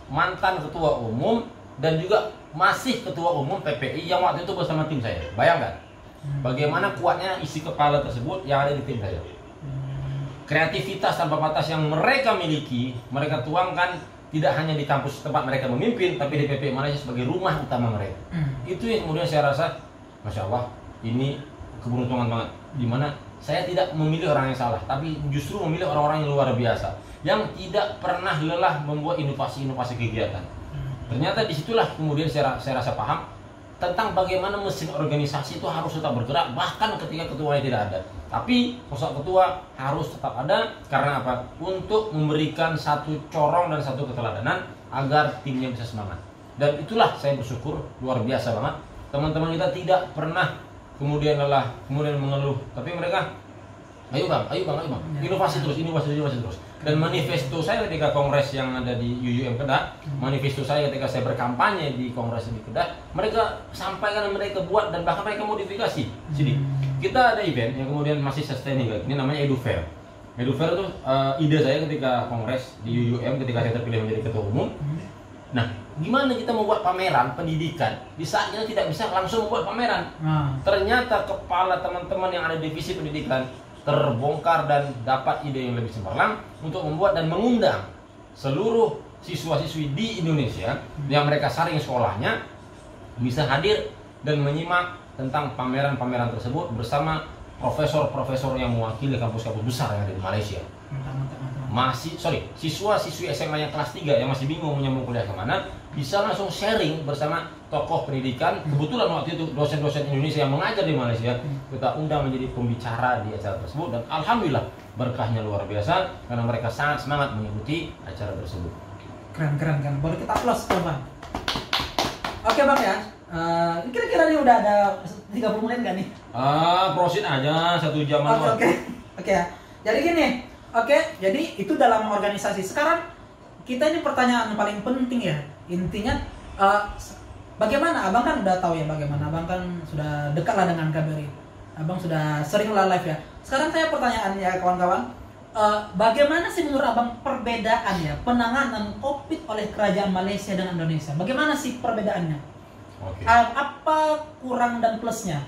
mantan ketua umum dan juga masih ketua umum PPI yang waktu itu bersama tim saya. Bayangkan bagaimana kuatnya isi kepala tersebut yang ada di tim saya. Kreativitas tanpa batas yang mereka miliki, mereka tuangkan tidak hanya di kampus tempat mereka memimpin, tapi di PPI Malaysia sebagai rumah utama mereka. Itu yang kemudian saya rasa, Masya Allah, ini keberuntungan banget. Dimana saya tidak memilih orang yang salah, tapi justru memilih orang-orang yang luar biasa, yang tidak pernah lelah membuat inovasi-inovasi kegiatan. Ternyata disitulah kemudian saya rasa paham tentang bagaimana mesin organisasi itu harus tetap bergerak, bahkan ketika ketuanya tidak ada. Tapi sosok ketua harus tetap ada, karena apa? Untuk memberikan satu corong dan satu keteladanan agar timnya bisa semangat. Dan itulah saya bersyukur luar biasa banget. Teman-teman kita tidak pernah kemudian lelah, kemudian mengeluh, tapi mereka ayo bang, inovasi terus. Dan manifesto saya ketika kongres yang ada di UUM Kedah, manifesto saya ketika saya berkampanye di kongres di Kedah, mereka sampaikan, mereka buat, dan bahkan mereka modifikasi. Jadi kita ada event yang kemudian masih sustainable, ini namanya EduFair. EduFair itu ide saya ketika kongres di UUM ketika saya terpilih menjadi ketua umum. Nah, gimana kita membuat pameran pendidikan di saat kita tidak bisa langsung membuat pameran? Ternyata kepala teman-teman yang ada di divisi pendidikan terbongkar dan dapat ide yang lebih cemerlang untuk membuat dan mengundang seluruh siswa-siswi di Indonesia yang mereka saring sekolahnya bisa hadir dan menyimak tentang pameran-pameran tersebut bersama profesor-profesor yang mewakili kampus-kampus besar yang ada di Malaysia. Siswa-siswi SMA yang kelas 3 yang masih bingung menyambung kuliah kemana, bisa langsung sharing bersama tokoh pendidikan. Kebetulan waktu itu dosen-dosen Indonesia yang mengajar di Malaysia kita undang menjadi pembicara di acara tersebut, dan alhamdulillah berkahnya luar biasa karena mereka sangat semangat mengikuti acara tersebut.
Keren. Boleh kita aplaus Bang. Oke Bang ya. Kira-kira nih udah ada 30 menit gak nih?
Proceed aja 1 jam.
Oke ya. Jadi gini. Jadi itu dalam organisasi. Sekarang kita ini pertanyaan paling penting ya. Intinya bagaimana? Abang kan udah tahu ya bagaimana. Abang kan sudah dekat lah dengan KBRI. Abang sudah sering lah live ya. Sekarang saya pertanyaan ya kawan-kawan. Bagaimana sih menurut Abang perbedaan ya penanganan COVID oleh kerajaan Malaysia dan Indonesia? Bagaimana sih perbedaannya? Apa kurang dan plusnya?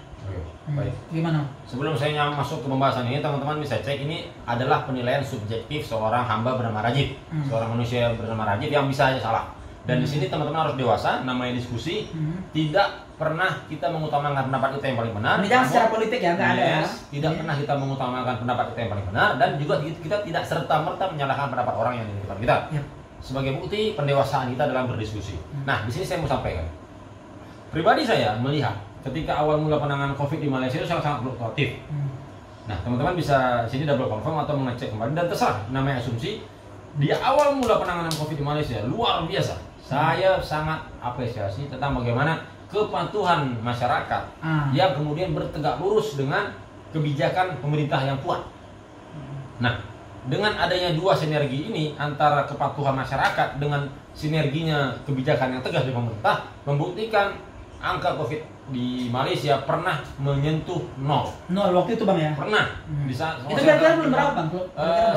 Baik.
Gimana?
Sebelum saya masuk ke pembahasan ini, teman-teman bisa cek, ini adalah penilaian subjektif seorang hamba bernama Rajib, seorang manusia bernama Rajib yang bisa aja salah. Dan di sini teman-teman harus dewasa, namanya diskusi. Tidak pernah kita mengutamakan pendapat kita yang paling benar.
Ini jangan secara politik ya, nggak ada ya.
Tidak pernah kita mengutamakan pendapat kita yang paling benar, dan juga kita tidak serta-merta menyalahkan pendapat orang yang di depan kita. Sebagai bukti pendewasaan kita dalam berdiskusi. Nah, di sini saya mau sampaikan. Pribadi saya melihat ketika awal mula penanganan COVID di Malaysia itu sangat fluktuatif. Nah, teman-teman bisa sini double confirm atau mengecek kembali, dan terserah namanya asumsi. Di awal mula penanganan COVID di Malaysia luar biasa. Saya sangat apresiasi tentang bagaimana kepatuhan masyarakat yang kemudian bertegak lurus dengan kebijakan pemerintah yang kuat. Nah, dengan adanya dua sinergi ini antara kepatuhan masyarakat dengan sinerginya kebijakan yang tegas dari pemerintah, membuktikan angka COVID di Malaysia pernah menyentuh 0.
Nol waktu itu Bang ya?
Pernah. Bisa.
Itu kira-kira bulan berapa Bang?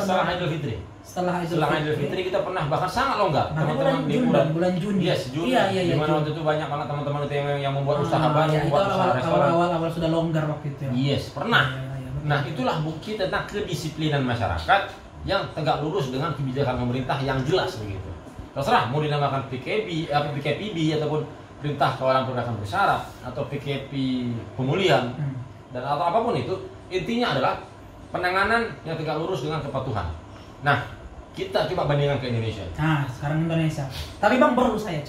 Setelah Idul Fitri.
Setelah
Idul Fitri kita pernah bahkan sangat longgar.
Teman-teman di bulan Juni.
Yes, Juni.
Iya,
di mana
Juni.
waktu itu banyak banget teman-teman itu yang membuat usaha baru,
Iya, itu
membuat usaha restoran.
awal sudah longgar waktu itu ya.
Yes, pernah.
Iya, betul.
Nah, itulah bukti tentang kedisiplinan masyarakat yang tegak lurus dengan kebijakan pemerintah yang jelas begitu. Terserah mau dinamakan PKPB ataupun perintah kawalan pergerakan bersyarat atau PKP pemulihan dan atau apapun itu, intinya adalah penanganan yang tegak lurus dengan kepatuhan. Nah, kita coba bandingkan ke Indonesia.
Nah, sekarang Indonesia. Tapi Bang perlu saya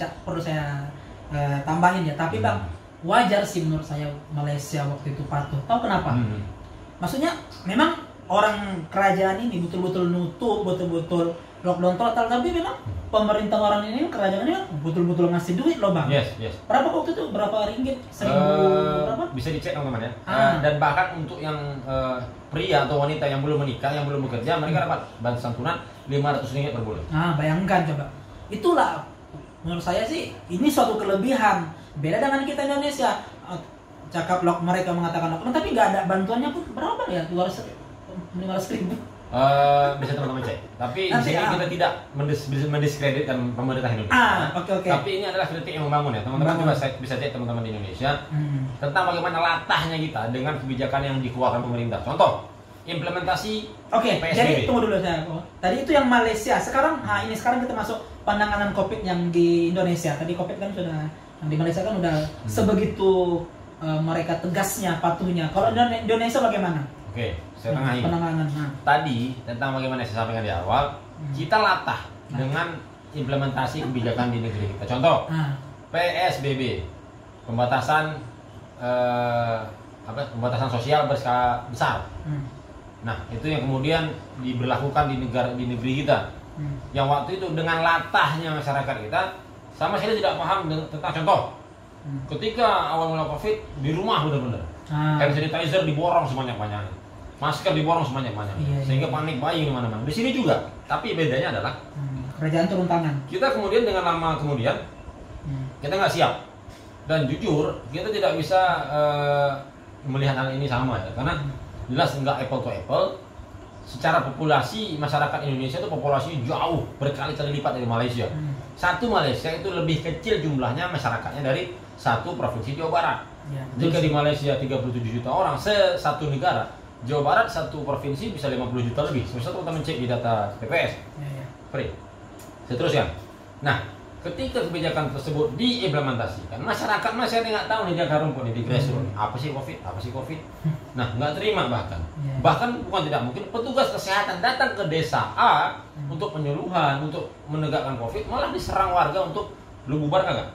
tambahin ya. Tapi Bang, wajar sih menurut saya Malaysia waktu itu patuh. Tahu kenapa? Maksudnya memang orang kerajaan ini betul-betul nutup, betul-betul lockdown total, tapi memang pemerintah orang ini, kerajaan ini betul-betul ngasih duit loh Bang.
Yes.
Berapa waktu itu? Berapa ringgit? 1.000 berapa?
Bisa dicek teman-teman ya.
Ah.
Dan bahkan untuk yang pria atau wanita yang belum menikah, yang belum bekerja, mereka dapat bantuan santunan RM500 per bulan.
Nah, bayangkan coba. Itulah menurut saya sih ini suatu kelebihan. Beda dengan kita Indonesia. Cakap mereka mengatakan lockdown, tapi nggak ada bantuannya pun berapa ya? 500.000.
Bisa teman-teman cek. Tapi di
Nanti,
sini kita tidak mendiskreditkan pemerintah Indonesia.
Oke.
Tapi ini adalah kritik yang membangun ya. Teman-teman coba bisa cek teman-teman di Indonesia tentang bagaimana latahnya kita dengan kebijakan yang dikeluarkan pemerintah. Contoh, implementasi
Oke,
PSBB.
jadi tunggu dulu saya. Tadi itu yang Malaysia. Sekarang kita masuk penanganan COVID yang di Indonesia. Tadi COVID kan sudah, yang di Malaysia kan udah sebegitu mereka tegasnya, patuhnya. Kalau Indonesia bagaimana?
Oke, saya tengahi.
Penanganan.
Tadi tentang bagaimana saya sampaikan di awal, kita latah dengan implementasi kebijakan di negeri kita. Contoh, PSBB, pembatasan pembatasan sosial berskala besar. Nah, itu yang kemudian diberlakukan di negeri kita. Yang waktu itu dengan latahnya masyarakat kita sama sekali tidak paham tentang contoh. Ketika awal mula COVID di rumah benar-benar. Hand sanitizer diborong sebanyak-banyaknya. Masker diborong sebanyak-banyaknya. Sehingga panik buying di mana-mana. Di sini juga. Tapi bedanya adalah
kerajaan turun tangan.
Kita kemudian dengan lama kemudian kita nggak siap. Dan jujur kita tidak bisa melihat hal ini sama ya. Karena jelas nggak apple to apple. Secara populasi masyarakat Indonesia itu populasinya jauh berkali-kali lipat dari Malaysia. Satu Malaysia itu lebih kecil jumlahnya masyarakatnya dari satu provinsi Jawa Barat. Jika di Malaysia 37 juta orang, satu negara Jawa Barat satu provinsi bisa 50 juta lebih. Semisal kita mencek di data PPS. Free. Seterusnya. Nah, ketika kebijakan tersebut diimplementasikan, masyarakat masih nggak tahu nih jaga rumput nih di grassroots. Apa sih COVID? Nah, nggak terima bahkan. Bahkan bukan tidak mungkin petugas kesehatan datang ke desa A untuk penyuluhan, untuk menegakkan COVID, malah diserang warga untuk lu bubar kagak?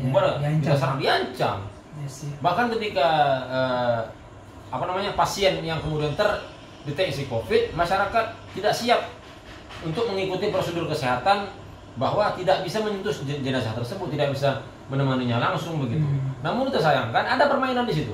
Bubar nggak? Kita serang, diancam. Bahkan ketika pasien yang kemudian terdeteksi COVID, masyarakat tidak siap untuk mengikuti prosedur kesehatan bahwa tidak bisa menyentuh jenazah tersebut, tidak bisa menemaninya langsung begitu. Namun kita sayangkan ada permainan di situ.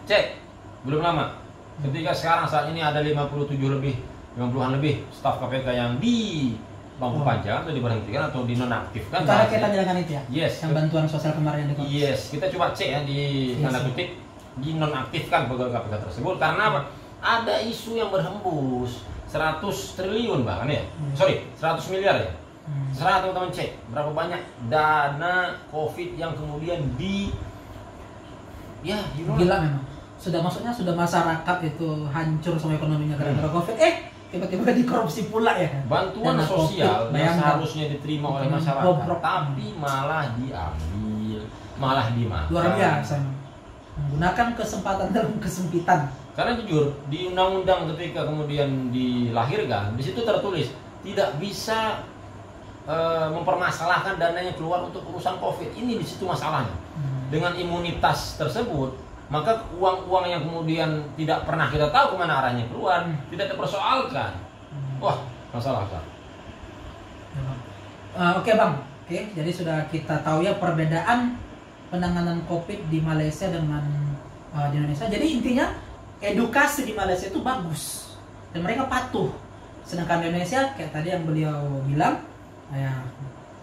Cek, belum lama. Ketika saat ini ada 50-an lebih staf KPK yang di bangku panjang atau diberhentikan atau dinonaktifkan.
Kita kaitannya dengan itu ya?
Yes.
Yang bantuan sosial kemarin yang di
Yes, kita coba cek ya di tanda kutip dinonaktifkan pegawai KPK tersebut karena apa? Ada isu yang berhembus 100 triliun bahkan ya. 100 miliar ya. Serah teman-teman cek berapa banyak dana COVID yang kemudian
gila memang. Maksudnya sudah masyarakat itu hancur sama ekonominya gara-gara COVID. Tiba-tiba dikorupsi pula ya.
Bantuan dana sosial yang seharusnya diterima oleh masyarakat tapi malah diambil, malah dimakan.
Luar biasa. Menggunakan kesempatan dalam kesempitan.
Karena jujur di undang-undang ketika kemudian dilahirkan di situ tertulis tidak bisa mempermasalahkan dananya keluar untuk urusan COVID. Ini di situ masalahnya. Dengan imunitas tersebut, maka uang-uang yang kemudian tidak pernah kita tahu kemana arahnya keluar, tidak dipersoalkan. Wah, masalah kan.
Oke Bang. Jadi sudah kita tahu ya perbedaan penanganan COVID di Malaysia dengan di Indonesia. Jadi intinya edukasi di Malaysia itu bagus dan mereka patuh. Sedangkan di Indonesia kayak tadi yang beliau bilang,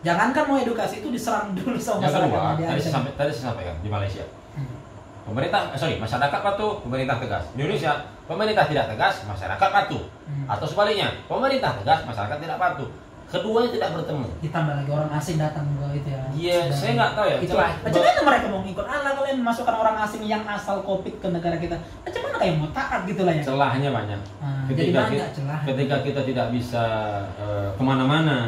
Jangankan mau edukasi itu diserang dulu sama
Yang
masyarakat.
kedua, tadi saya sampaikan di Malaysia. Masyarakat patuh, pemerintah tegas. Di Indonesia, pemerintah tidak tegas, masyarakat patuh. Atau sebaliknya, pemerintah tegas, masyarakat tidak patuh. Keduanya tidak bertemu.
Ditambah lagi orang asing datang ke itu ya.
Iya, saya nggak tahu ya.
Itulah. Bagaimana mereka mau ngikut Allah kalau yang memasukkan orang asing yang asal Covid ke negara kita? Macam mana kayak mau taat gitu lah ya?
Celahnya banyak.
Jadi banyak celah.
Ketika kita tidak bisa kemana-mana,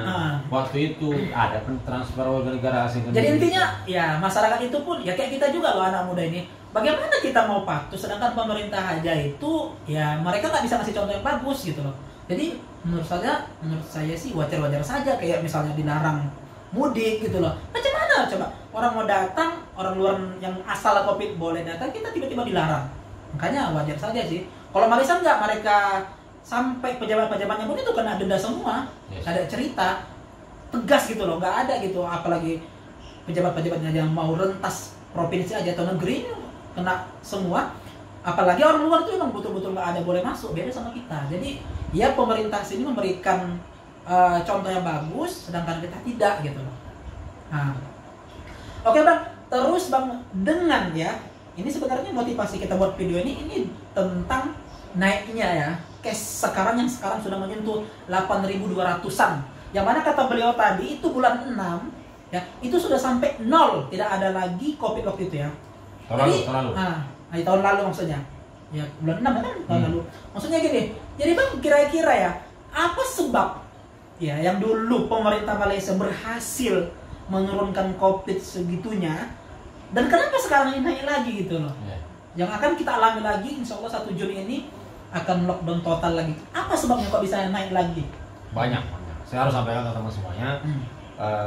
waktu itu ada transfer warga negara asing.
Jadi intinya ya masyarakat itu pun ya kayak kita juga loh anak muda ini. Bagaimana kita mau patuh sedangkan pemerintah aja itu ya mereka nggak bisa ngasih contoh yang bagus gitu loh. Jadi menurut saya sih wajar-wajar saja kayak misalnya dilarang mudik gitu loh. Macam mana coba orang mau datang, orang luar yang asal Covid boleh datang, kita tiba-tiba dilarang. Makanya wajar saja sih. Kalau Malaysia enggak, mereka sampai pejabat-pejabatnya pun itu kena denda semua.
Yes.
Ada cerita tegas gitu loh, nggak ada gitu. Apalagi pejabat-pejabatnya yang mau rentas provinsi aja atau negeri kena semua. Apalagi orang luar tuh memang betul-betul nggak ada boleh masuk, beda sama kita. Jadi ya pemerintah sini memberikan contoh yang bagus, sedangkan kita tidak gitu loh. Nah, oke bang, terus bang dengan ya, ini sebenarnya motivasi kita buat video ini tentang naiknya ya, cash sekarang yang sekarang sudah menyentuh 8.200-an. Yang mana kata beliau tadi itu bulan 6 ya, itu sudah sampai 0, tidak ada lagi Covid waktu itu ya.
Tahun lalu.
Tahun lalu maksudnya. Ya, bulan 6 kan tahun lalu. Maksudnya gini. Jadi Bang, kira-kira ya, apa sebab ya yang dulu pemerintah Malaysia berhasil menurunkan Covid segitunya dan kenapa sekarang ini naik lagi gitu loh. Yang akan kita alami lagi insya Allah 1 Juni ini akan lockdown total lagi. Apa sebabnya kok bisa naik lagi?
Banyak. Saya harus sampaikan ke teman semuanya.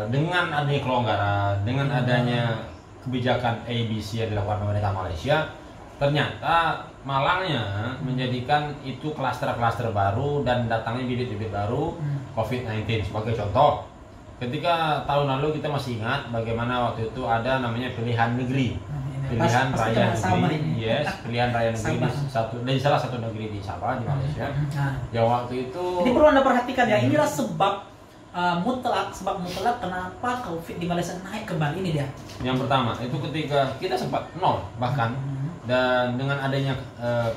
Dengan adanya kelonggaran, dengan adanya kebijakan ABC yang dilakukan pemerintah Malaysia, ternyata malangnya menjadikan itu klaster-klaster baru dan datangnya bibit-bibit baru COVID-19. Sebagai contoh, ketika tahun lalu kita masih ingat bagaimana waktu itu ada namanya pilihan negeri, pilihan raya negeri, pilihan raya negeri di salah satu negeri di Sabah di Malaysia. Yang waktu itu
ini perlu Anda perhatikan ya, inilah sebab mutlak kenapa Covid di Malaysia naik kembali ini dia. Yang
pertama itu ketika kita sempat 0 bahkan. Dan dengan adanya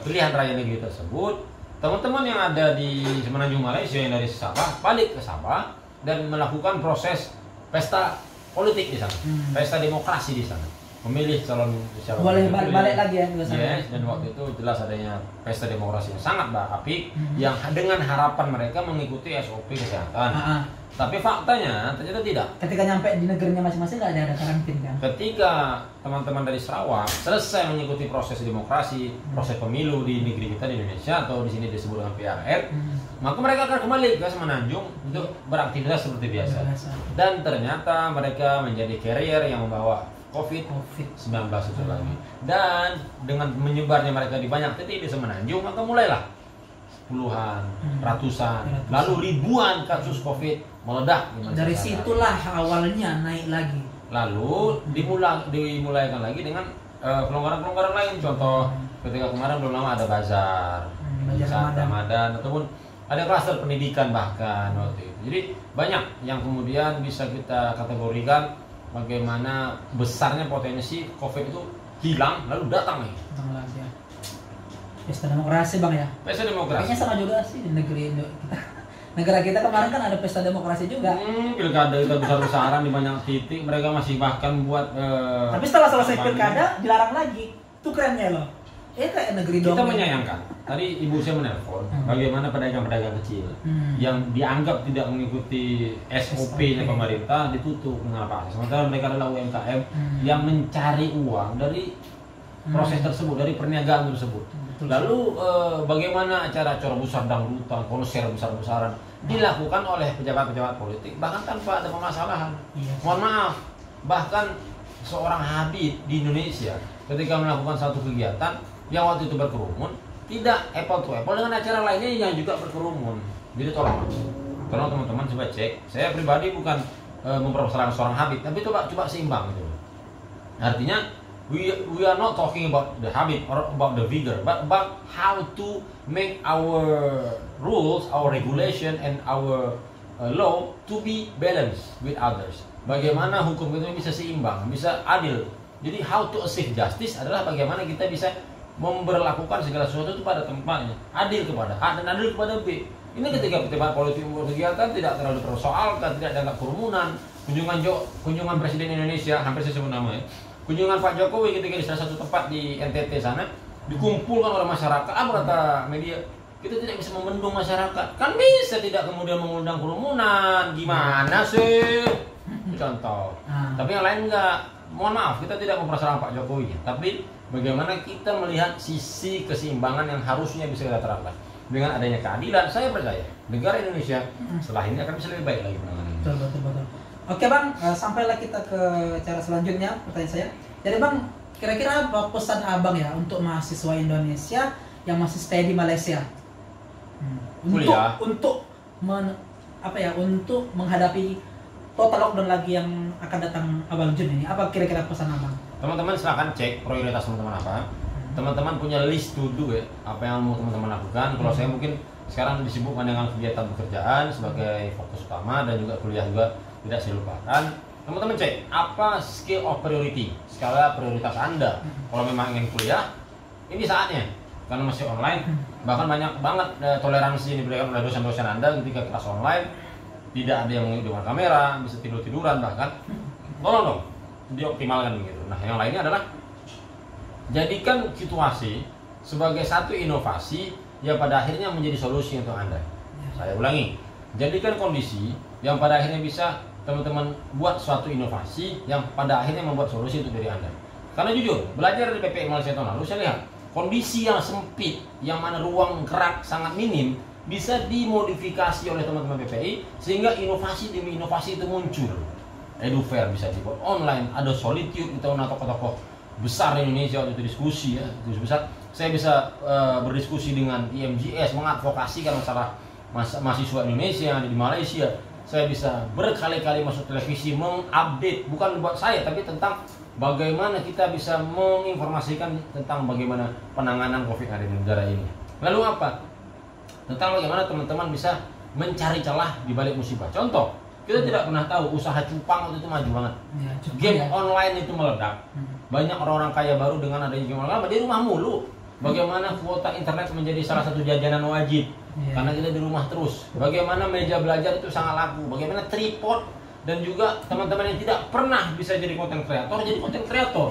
pilihan raya negeri tersebut, teman-teman yang ada di Semenanjung Malaysia yang dari Sabah balik ke Sabah dan melakukan proses pesta politik di sana, pesta demokrasi di sana, memilih calon
boleh balik lagi ya ke sana.
Yes, dan waktu itu jelas adanya pesta demokrasi yang sangat apik yang dengan harapan mereka mengikuti SOP kesehatan. Tapi faktanya ternyata tidak.
Ketika nyampe di negerinya masing-masing nggak ada karantina kan?
Ketika teman-teman dari Sarawak selesai mengikuti proses demokrasi, proses pemilu di negeri kita di Indonesia atau di sini disebut dengan PRR, maka mereka akan kembali ke Semenanjung untuk beraktivitas seperti biasa. Dan ternyata mereka menjadi carrier yang membawa COVID-19 itu lagi. Dan dengan menyebarnya mereka di banyak titik di Semenanjung, maka mulailah puluhan, ratusan, lalu ribuan kasus COVID meledak.
Dari situlah awalnya naik lagi.
Lalu dimulaikan lagi dengan pelonggaran-pelonggaran lain. Contoh ketika kemarin belum lama ada bazar saat Ramadan ataupun ada klaster pendidikan bahkan waktu itu. Jadi banyak yang kemudian bisa kita kategorikan bagaimana besarnya potensi COVID itu hilang lalu datang nih.
Datang lagi ya. Pesta demokrasi bang ya?
Pesta demokrasi.
Kayaknya sama juga sih di negeri kita. Negara kita kemarin kan ada pesta demokrasi juga.
Pilkada kita besar-besaran di banyak titik. Mereka masih bahkan buat.
Tapi setelah selesai pilkada dilarang lagi. Itu kerennya loh. Kayak negeri dong.
Kita menyayangkan. Tadi ibu saya menelpon bagaimana pedagang-pedagang kecil yang dianggap tidak mengikuti SOP-nya pemerintah ditutup. Mengapa? Sementara mereka adalah UMKM yang mencari uang dari proses tersebut, dari perniagaan tersebut. Lalu bagaimana acara-acara besar dangdutan, konser besar-besaran dilakukan oleh pejabat-pejabat politik bahkan tanpa ada permasalahan. Mohon maaf, bahkan seorang Habib di Indonesia ketika melakukan satu kegiatan yang waktu itu berkerumun tidak apple to apple dengan acara lainnya yang juga berkerumun. Jadi tolong teman-teman coba cek. Saya pribadi bukan mempermasalahkan seorang Habib, tapi coba seimbang gitu. Artinya we are not talking about the habit or about the vigor, but about how to make our rules, our regulation, and our law to be balanced with others. Bagaimana hukum itu bisa seimbang, bisa adil. Jadi how to achieve justice adalah bagaimana kita bisa memberlakukan segala sesuatu itu pada tempatnya, adil kepada A dan adil kepada B. Ini ketika pertimbangan politik berkegiatan tidak terlalu dipersoalkan, tidak dianggap kerumunan. Kunjungan Presiden Indonesia, hampir saya sebut namanya, kunjungan Pak Jokowi ketika di salah satu tempat di NTT sana dikumpulkan oleh masyarakat. Apa kata media? Kita tidak bisa membendung masyarakat. Kan bisa tidak kemudian mengundang kerumunan. Gimana sih? Contoh. Tapi yang lain enggak. Mohon maaf, kita tidak mempersoalkan Pak Jokowi. Tapi bagaimana kita melihat sisi keseimbangan yang harusnya bisa kita terapkan. Dengan adanya keadilan, saya percaya negara Indonesia setelah ini akan bisa lebih baik lagi penanganannya.
Betul. Oke Bang, sampailah kita ke cara selanjutnya, pertanyaan saya. Jadi Bang, kira-kira apa pesan Abang ya untuk mahasiswa Indonesia yang masih stay di Malaysia?
Kuliah.
Untuk menghadapi total lockdown lagi yang akan datang awal Juni ini, apa kira-kira pesan Abang?
Teman-teman silahkan cek prioritas teman-teman apa. Teman-teman punya list to do ya, apa yang mau teman-teman lakukan. Kalau saya mungkin sekarang disibukkan dengan kegiatan pekerjaan sebagai fokus utama dan juga kuliah juga tidak saya lupakan. Teman-teman cek apa skill of priority, skala prioritas Anda. Kalau memang ingin kuliah, ini saatnya karena masih online. Bahkan banyak banget toleransi yang diberikan oleh dosen-dosen Anda ketika kelas online. Tidak ada yang mengikuti dengan kamera, bisa tidur-tiduran bahkan. Tolong dong, dioptimalkan begitu. Nah, yang lainnya adalah jadikan situasi sebagai satu inovasi yang pada akhirnya menjadi solusi untuk Anda. Saya ulangi, jadikan kondisi yang pada akhirnya bisa teman-teman buat suatu inovasi yang pada akhirnya membuat solusi untuk diri Anda. Karena jujur, belajar dari PPI Malaysia tahun lalu, saya lihat kondisi yang sempit, yang mana ruang gerak sangat minim, bisa dimodifikasi oleh teman-teman PPI sehingga inovasi demi inovasi itu muncul. Edufair bisa dibuat online, ada Solitude, kita undang tokoh-tokoh besar di Indonesia waktu itu diskusi ya, diskusi besar. Saya bisa berdiskusi dengan IMGS, mengadvokasikan masalah mahasiswa Indonesia yang ada di Malaysia. Saya bisa berkali-kali masuk televisi mengupdate, bukan buat saya tapi tentang bagaimana kita bisa menginformasikan tentang bagaimana penanganan COVID yang ada di negara ini. Lalu apa? Tentang bagaimana teman-teman bisa mencari celah di balik musibah. Contoh, kita tidak pernah tahu usaha cupang itu maju banget. Game online itu meledak. Banyak orang-orang kaya baru dengan adanya game online di rumah mulu. Bagaimana kuota internet menjadi salah satu jajanan wajib karena kita di rumah terus. Bagaimana meja belajar itu sangat laku. Bagaimana tripod dan juga teman-teman yang tidak pernah bisa jadi konten kreator jadi konten kreator.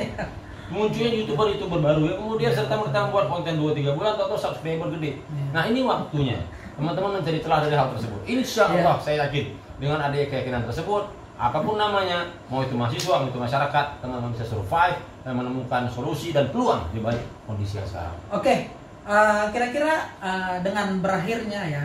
Munculnya youtuber baru ya, kemudian serta merta membuat konten 2-3 bulan atau subscriber gede. Nah ini waktunya teman-teman mencari celah dari hal tersebut. Insya Allah saya yakin dengan adanya keyakinan tersebut, apapun namanya, mau itu mahasiswa, mau itu masyarakat, teman-teman bisa survive dan menemukan solusi dan peluang di balik kondisi yang sekarang.
Oke, kira-kira dengan berakhirnya ya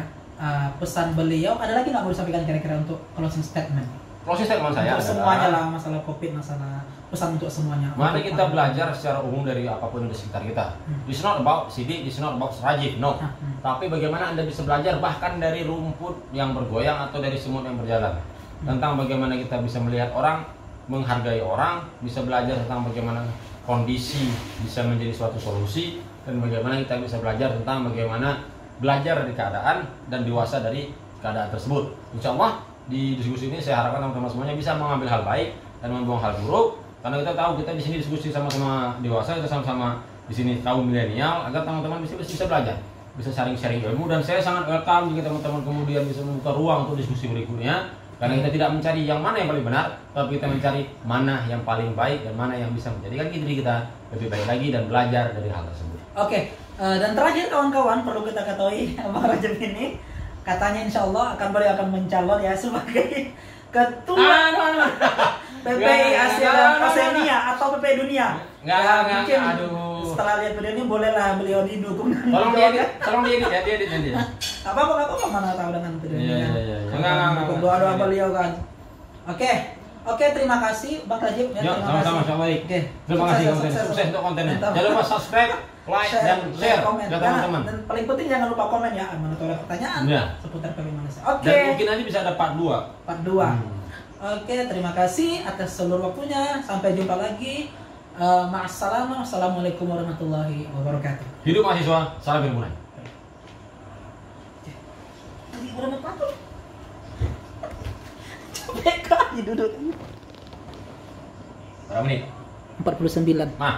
pesan beliau, ada lagi nggak mau disampaikan kira-kira untuk closing statement?
Closing statement saya
untuk semuanya lah, masalah COVID, masalah pesan untuk semuanya.
Mari kita belajar secara umum dari apapun yang di sekitar kita. It's not about Sidik, it's not about Rajif, no. Tapi bagaimana Anda bisa belajar bahkan dari rumput yang bergoyang atau dari semut yang berjalan. Tentang bagaimana kita bisa melihat orang, menghargai orang, bisa belajar tentang bagaimana kondisi bisa menjadi suatu solusi, dan bagaimana kita bisa belajar tentang bagaimana belajar dari keadaan dan dewasa dari keadaan tersebut. Insya Allah di diskusi ini saya harapkan teman-teman semuanya bisa mengambil hal baik dan membuang hal buruk. Karena kita tahu kita di sini diskusi sama-sama dewasa, kita sama-sama di sini kaum milenial, agar teman-teman bisa belajar, bisa sharing-sharing ilmu. Dan saya sangat welcome jika teman-teman kemudian bisa membuka ruang untuk diskusi berikutnya. Karena kita tidak mencari yang mana yang paling benar, tapi kita mencari mana yang paling baik dan mana yang bisa menjadikan diri kita lebih baik lagi dan belajar dari hal tersebut.
Oke, dan terakhir kawan-kawan perlu kita ketahui Bang Rajab ini katanya insya Allah akan mencalon ya sebagai ketua PPI Asia dan Oseania atau PPI Dunia.
Mungkin
setelah lihat video ini bolehlah beliau didukung.
Tolong dia nanti.
Apa mana tahu dengan video ini.
Enggak.
Doa beliau kan. Oke, terima kasih Bang Rajib ya.
Sama-sama, baik. Terima kasih sukses untuk kontennya. Jangan lupa subscribe, like dan share ke teman-teman.
Dan paling penting jangan lupa komen ya, mana tuh ada pertanyaan seputar PPI Malaysia. Oke.
Dan mungkin nanti bisa ada part 2.
Oke, terima kasih atas seluruh waktunya. Sampai jumpa lagi. Assalamualaikum warahmatullahi wabarakatuh.
Hidup mahasiswa, salam ilmu.
Udah PKI duduk.
Berapa menit?
49.
Nah,